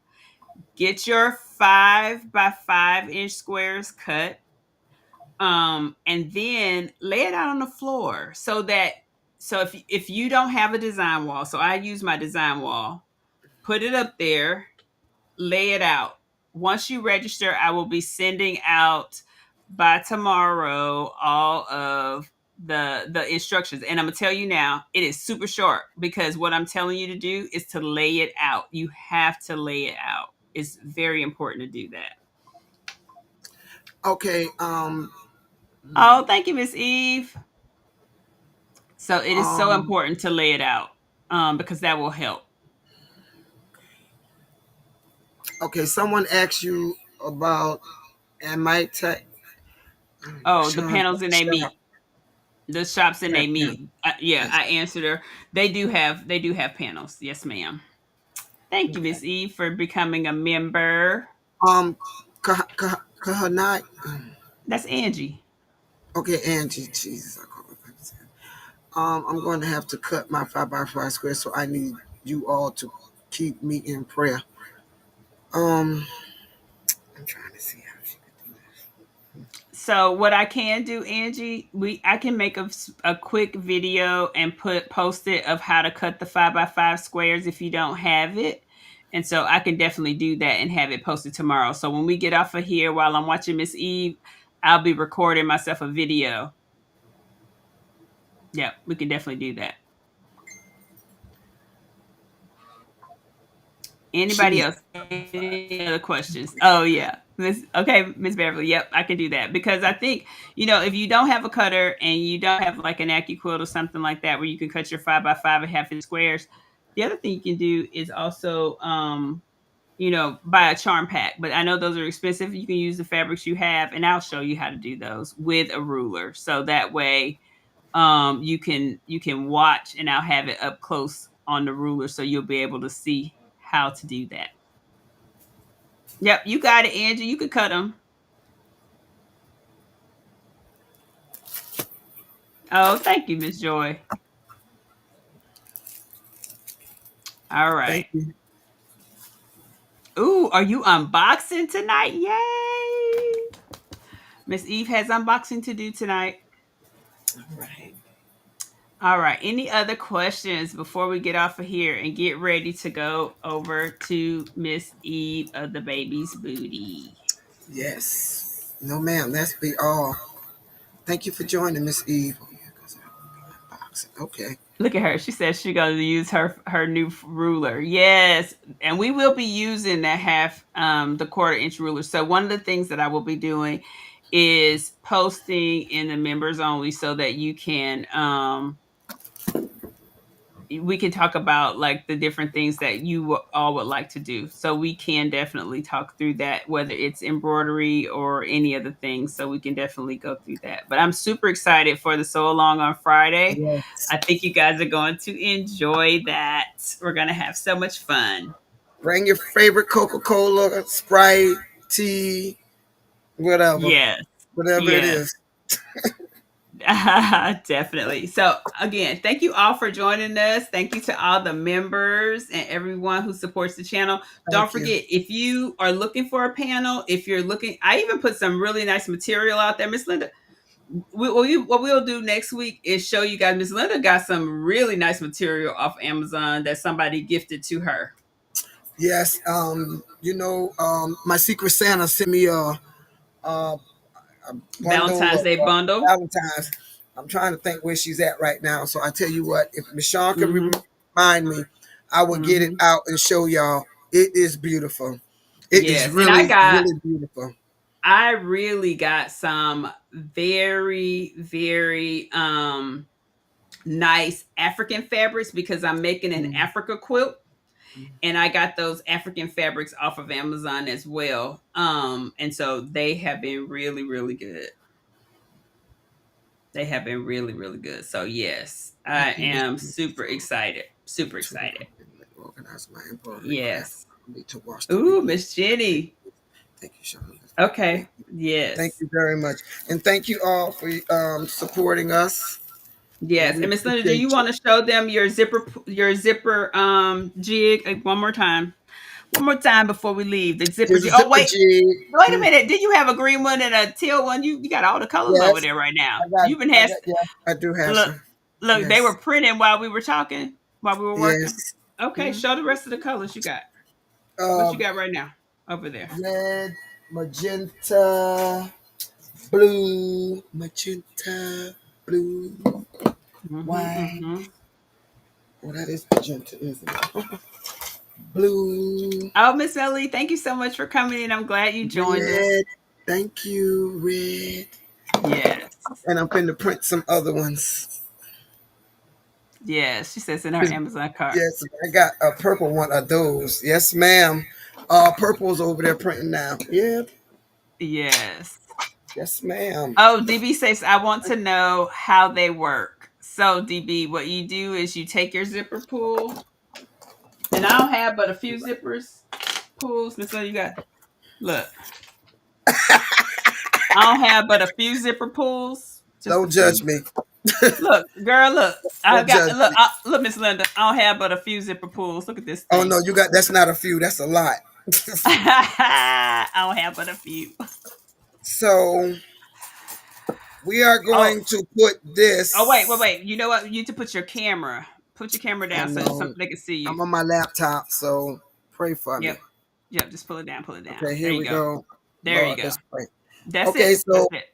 get your 5x5 inch squares cut, and then lay it out on the floor so if you don't have a design wall, so I use my design wall, put it up there, lay it out. Once you register, I will be sending out by tomorrow all of the instructions. And I'm gonna tell you now, it is super short because what I'm telling you to do is to lay it out. You have to lay it out. it's very important to do that. Okay. Oh, thank you, Miss Eve. So it is so Um. important to lay it out, because that will help. Okay. Someone asked you about am I tech? Oh, the Sean panels in a shop. meet, the shops in a Yeah. meet. Yeah, Yes. I answered her. They do have panels. Yes, ma'am. Thank you, Okay. Miss Eve, for becoming a member. Um. Kahanai. That's Angie. Okay, Angie. Jesus, I call her. I'm going to have to cut my 5x5 square, so I need you all to keep me in prayer. Um, I'm trying to see how she could do So what I can do, Angie, I can make a quick video and post it of how to cut the 5x5 squares if you don't have it. And so I can definitely do that and have it posted tomorrow. So when we get off of here while I'm watching Miss Eve, I'll be recording myself a video. Yeah, we can definitely do that. Anybody She, else? Any other questions? Oh yeah, Miss Beverly. Yep, I can do that because I think if you don't have a cutter and you don't have like an AccuQuilt or something like that where you can cut your 5x5 and half inch squares. The other thing you can do is also buy a charm pack. But I know those are expensive. You can use the fabrics you have, and I'll show you how to do those with a ruler. So that way, you can watch, and I'll have it up close on the ruler, so you'll be able to see how to do that. Yep, you got it, Angie. You could cut them. Oh, thank you, Miss Joy. All thank right. you. Ooh, are you unboxing tonight? Yay! Miss Eve has unboxing to do tonight. All right. All right. Any other questions before we get off of here and get ready to go over to Miss Eve of the baby's booty? Yes. No, ma'am. That's be all. Thank you for joining, Miss Eve. Oh, yeah, 'cause I'm unboxing. Okay. Look at her. She says she's going to use her new ruler. Yes, and we will be using that the 1/4 inch ruler. So one of the things that I will be doing is posting in the members only so that you can we can talk about like the different things that you all would like to do. So we can definitely talk through that, whether it's embroidery or any other things. So we can definitely go through that. But I'm super excited for the Sew Along on Friday. Yes. I think you guys are going to enjoy that. We're going to have so much fun. Bring your favorite Coca-Cola, Sprite, tea, whatever, Yes. whatever it Yes. is. Definitely. So again, thank you all for joining us. Thank you to all the members and everyone who supports the channel. Don't Thank you. forget, if you are looking for a panel, if you're looking, I even put some really nice material out there. Miss Linda, what we'll do next week is show you guys. Miss Linda got some really nice material off Amazon that somebody gifted to her. Yes. My Secret Santa sent me a bundle Valentine's of Day bundle. Valentine's. I'm trying to think where she's at right now. So I tell you what, if Michonne could Hmm. remind me, I will get it Hmm. out and show y'all. It is beautiful. It is Yes. And I really, got really beautiful. I really got some very, very nice African fabrics because I'm making an Mhm. Africa quilt, and I got those African fabrics off of Amazon as well. And so they have been really, really good. They have been really, really good. So yes, I Thank you, Miss am Eve, super for excited. Super to excited. organize my embroidery craft. Yes. I need to wash the Ooh, remote. Miss Jenny. Thank you, Sean. Okay. Thank you. Thank Yes. you very much. And thank you all for supporting us. And Yes. we And Miss Linda, do you appreciate you. want to show them your zipper jig one more time? One more time before we leave. The zipper Here's a jig. Oh zipper wait. jig. Wait a minute. Did you have a green one and a teal one? You got all the colors over Yes, there right now. I got, You've been I has got, yeah, I do have look some. look, they were Yes, printing while we were talking, while we were working. yes. Okay, Mhm. show the rest of the colors you got. What you Uh, got right now over there? red, magenta, blue, magenta, blue, Mm-hmm, white. mm-hmm. Well, that is magenta, isn't it? blue, Oh, Miss Melly, thank you so much for coming in. I'm glad you joined us. red. Thank you, red. Yes. And I'm finna print some other ones. Yes. She says in her Amazon cart. Yes, I got a purple one of those. Yes, ma'am. Purple's over there printing now. Yep. Yes. Yes, ma'am. Oh, DB says, I want to know how they work. So, DB, what you do is you take your zipper pull, and I don't have but a few zippers pulls. Miss Melly, you got, look, I don't have but a few zipper pulls, just a Don't judge few. me. Look, girl, look. I Don't got judge look, me. look, Miss Linda. I don't have but a few zipper pulls. Look at this Oh thing. no, you got that's not a few. That's a lot. I don't have but a few. So we are Oh, going to put oh, wait, this. wait. You know what? You need to put your camera. Put your camera I down so know. they can see you. I'm on my laptop, so pray for me. Yep. Yep. Just pull it down. Pull it down. Okay, There here you we go. go. There you Lord, go. let's pray. That's Okay, it. That's so it.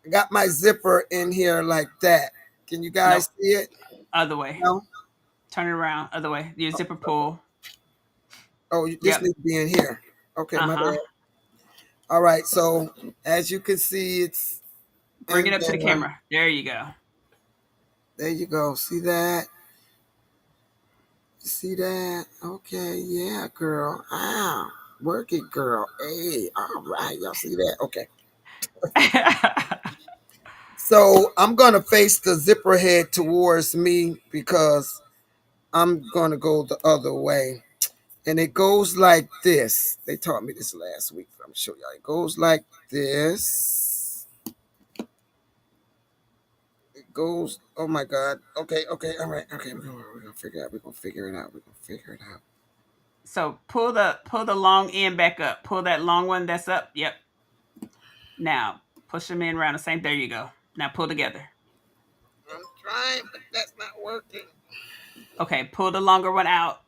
I got my zipper in here like that. Can you Nope. guys see it? Other way. No? Turn it around. Other way. Your zipper pull. Oh, this Yep. needs to be in here. Okay, my Uh-huh. bad. All right, so as you can see, it's Bring it in up to the there. camera. There you go. There you go. See that? See that? Okay, yeah, girl. Ah, work it, girl. Hey, all right. Y'all see that? Okay. So I'm gonna face the zipper head towards me because I'm gonna go the other way. And it goes like this. They taught me this last week. I'm show y'all. It goes like this. It goes. Oh my God. Okay. Okay. All right. Okay. We're gonna figure it out. We're gonna figure it out. We're gonna figure it out. So pull the long end back up. Pull that long one that's up. Yep. Now push them in around the same. There you go. Now pull together. I'm trying, but that's not working. Okay, pull the longer one out.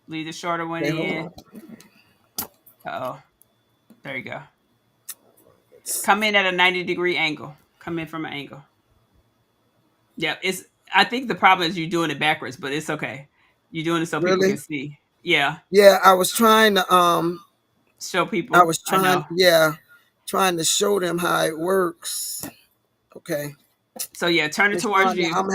Leave the shorter one Okay, hold in. on. Oh, there you go. Let's Come in at a 90-degree angle. Come in from an angle. Yep. It's. I think the problem is you doing it backwards, but it's okay. You're doing it so people really. can see. Yeah. Yeah, I was trying to Show I people. was I trying know. yeah, trying to show them how it works. Okay. So yeah, turn it Miss towards Shonda, you. I'm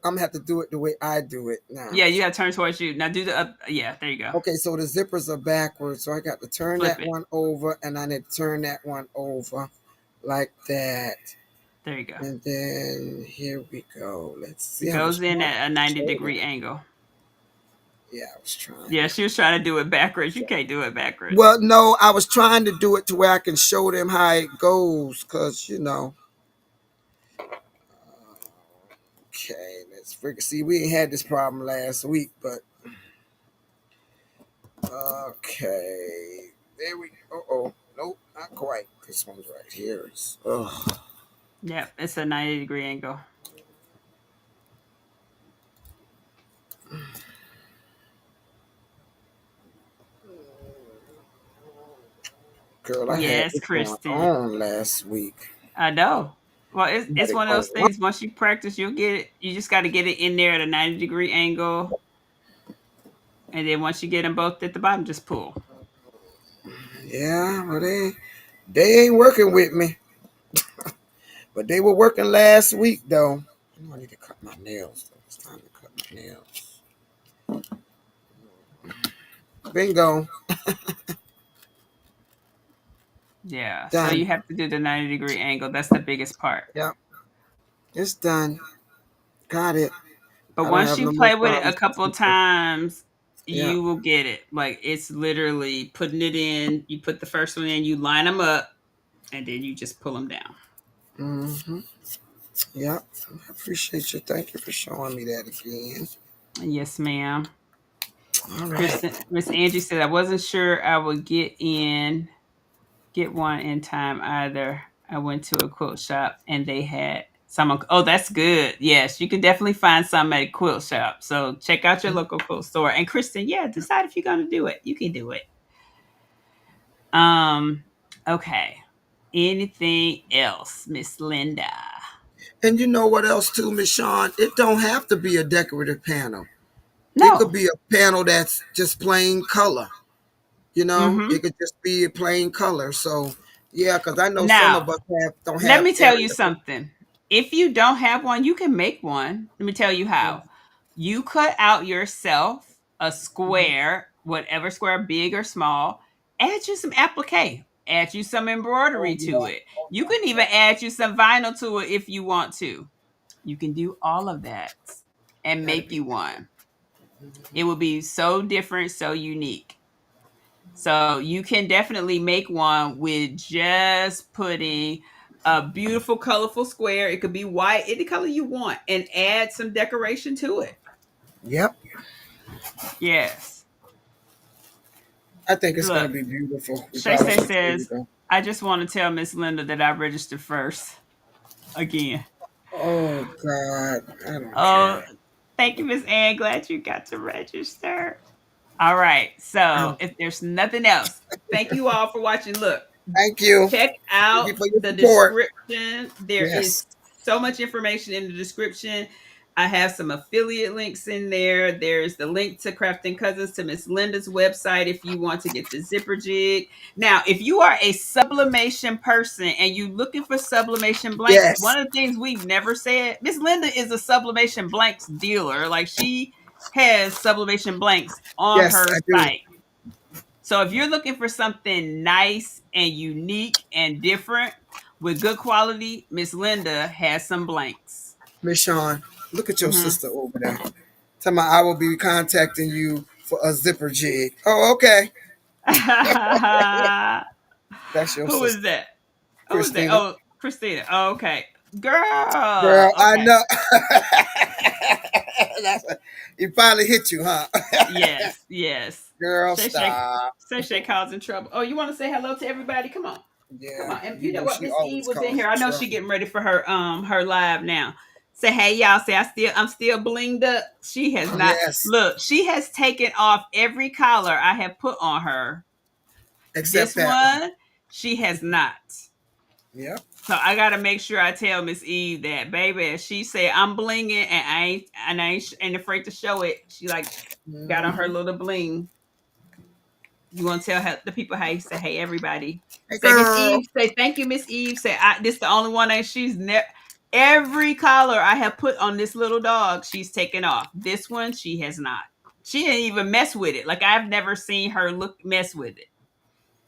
gonna have to do it the way I do it now. Yeah, you got to turn towards you. Now do the up. Yeah, there you go. Okay, so the zippers are backwards, so I got to turn Flip that it. one over and I need to turn that one over like that. There you go. And then here we go. Let's see. It I was goes in trying at a to show 90-degree them. angle. Yeah, I was trying. Yeah, she was trying to do it backwards. You can't do it backwards. Well, no, I was trying to do it to where I can show them how it goes, cause Okay, let's figure. See, we ain't had this problem last week, but okay. There we go. Oh, nope, not quite. This one's right here. Ugh. Yep, it's a 90-degree angle. Girl, I had Yes, this going Kristen. on last week. I know. Well, Had it's it one of going those on. things. Once you practice, you'll get it. You just got to get it in there at a 90-degree angle, and then once you get them both at the bottom, just pull. Yeah, well, they ain't working with me, but they were working last week though. I need to cut my nails. Though. It's time to cut my nails. Bingo. Yeah. So Done. you have to do the 90-degree angle. That's the biggest part. Yep. It's done. Got it. But I don't once have you no more play with it a problems. couple of times, Yeah. you will get it. Like it's literally putting it in. You put the first one in, you line them up, and then you just pull them down. Mm-hmm. Yep. I appreciate you. Thank you for showing me that again. Yes, ma'am. All right. Miss Angie said I wasn't sure I would get one in time either. I went to a quilt shop and they had some. Oh, that's good. Yes, you can definitely find some at a quilt shop. So check out your local quilt store. And Kristen, yeah, decide if you're gonna do it. You can do it. Um. Okay. Anything else, Miss Linda? And you know what else too, Miss Shawn? It don't have to be a decorative panel. It could No. be a panel that's just plain color. Mm-hmm. It could just be a plain color. So yeah, because I know some Now, of us don't let have me tell you area. something. If you don't have one, you can make one. Let me tell you how. You cut out yourself a Mhm. square, whatever square, big or small. Add you some applique. Add you some embroidery Oh to yeah. it. Oh You yeah. can even add you some vinyl to it if you want to. You can do all of that and That'd make be you one. mhm. It will be so different, so unique. So you can definitely make one with just putting a beautiful, colorful square. It could be white, any color you want, and add some decoration to it. Yep. Yes. I think it's gonna Look, be beautiful, Shay regardless Shay which way you says, go. I just want to tell Miss Linda that I registered first again. Oh God, I don't Oh, care. thank you, Miss Ann. Glad you got to register. All right. So Um, if there's nothing else, thank you all for watching. Look, Thank you. check Thank you out for your the support. description. There Yes. is so much information in the description. I have some affiliate links in there. There's the link to Crafting Cousins to Miss Linda's website if you want to get the zipper jig. Now, if you are a sublimation person and you looking for sublimation blanks, Yes. one of the things we've never said, Miss Linda is a sublimation blanks dealer. Like she has sublimation blanks on Yes, her I do. site. So if you're looking for something nice and unique and different with good quality, Miss Linda has some blanks. Miss Sean, look at your Hmm. sister over there. Tell me I will be contacting you for a zipper jig. Oh, okay. That's your Who is sister, that? Who is that? Christina. Oh, Christina. Oh, okay. Girl. Girl, I Okay. know. He finally hit you, huh? Yes. Yes. Girl, Shay Shay. stop. Shay Shay calls in trouble. Oh, you want to say hello to everybody? Come on. Come Yeah, on. And you you know know what? she Miss Eve always was in causing here. I know she trouble. getting ready for her live now. Say hey y'all. Say I'm still blinged up. She has not Yes, look, she has taken off every collar I have put on her. except This that one. one, she has not. Yep. So I gotta make sure I tell Miss Eve that, baby. She said I'm blinging and I ain't afraid to show it. She like got on her Mhm. little bling. You want to tell her, the people how you say, hey, everybody. Hey, Say, Miss girl. Eve. Say, thank you, Miss Eve. Say, this the only one that she's never. Every collar I have put on this little dog, she's taken off. This one, she has not. She didn't even mess with it. Like I've never seen her mess with it.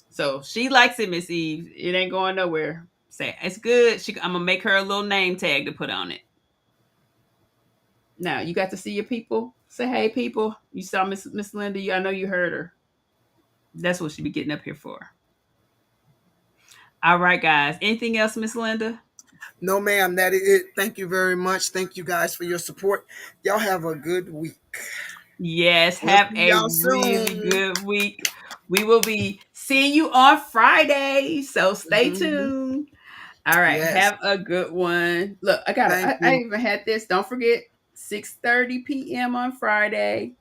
So she likes it, Miss Eve. It ain't going nowhere. Say, it's good. I'm gonna make her a little name tag to put on it. Now you got to see your people. Say, hey, people. You saw Miss Linda. I know you heard her. That's what she be getting up here for. All right, guys. Anything else, Miss Linda? No, ma'am, that is it. Thank you very much. Thank you guys for your support. Y'all have a good week. Yes. We'll Have see a y'all really soon. good week. We will be seeing you on Friday, so stay Mhm. tuned. All right. Yes. Have a good one. Look, I got. Thank I you. even had this. Don't forget, 6:30 p.m. on Friday.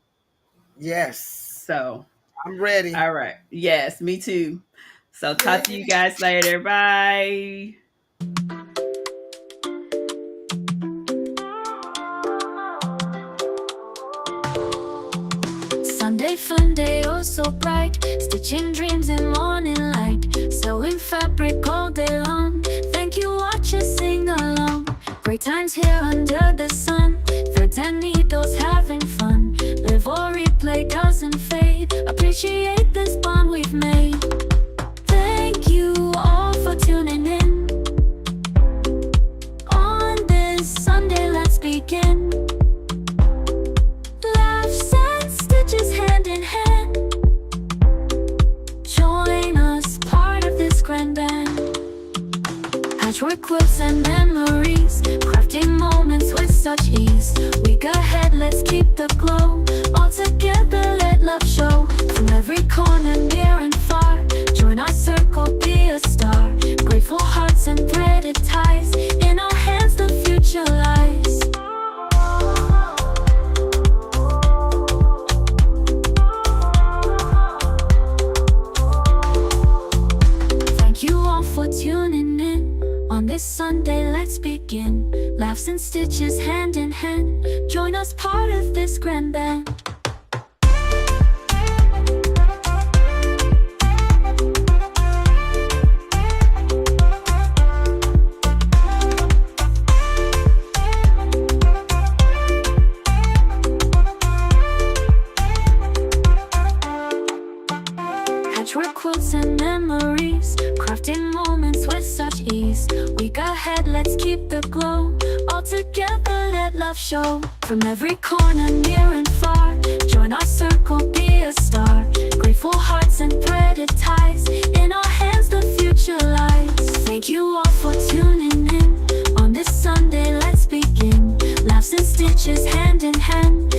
Yes. So, I'm ready. all right. Yes, me too. So, talk to you Yay. guys later. Bye. Sunday fun day, oh so bright, stitching dreams in morning light, sewing fabric all day long. Thank you, watch us sing along. Great times here under the sun, threads and needles having fun. Live or replay doesn't fade. Appreciate this bond we've made. Thank you all for tuning in. On this Sunday, let's begin. Laughs and stitches hand in hand. Join us, part of this grand band. Patchwork quilts and memories, crafting moments with such ease. Week ahead, let's keep the glow. All together, let love show. From every corner, near and far, join our circle, be a star. Grateful hearts and threaded ties, in our hands the future lies. Thank you all for tuning in. On this Sunday, let's begin. Laughs and stitches hand in hand. Join us, part of this grand band. ahead, let's keep the glow. All together, let love show. From every corner, near and far, join our circle, be a star. Grateful hearts and threaded ties, in our hands the future lies. Thank you all for tuning in. On this Sunday, let's begin. Laughs and stitches hand in hand,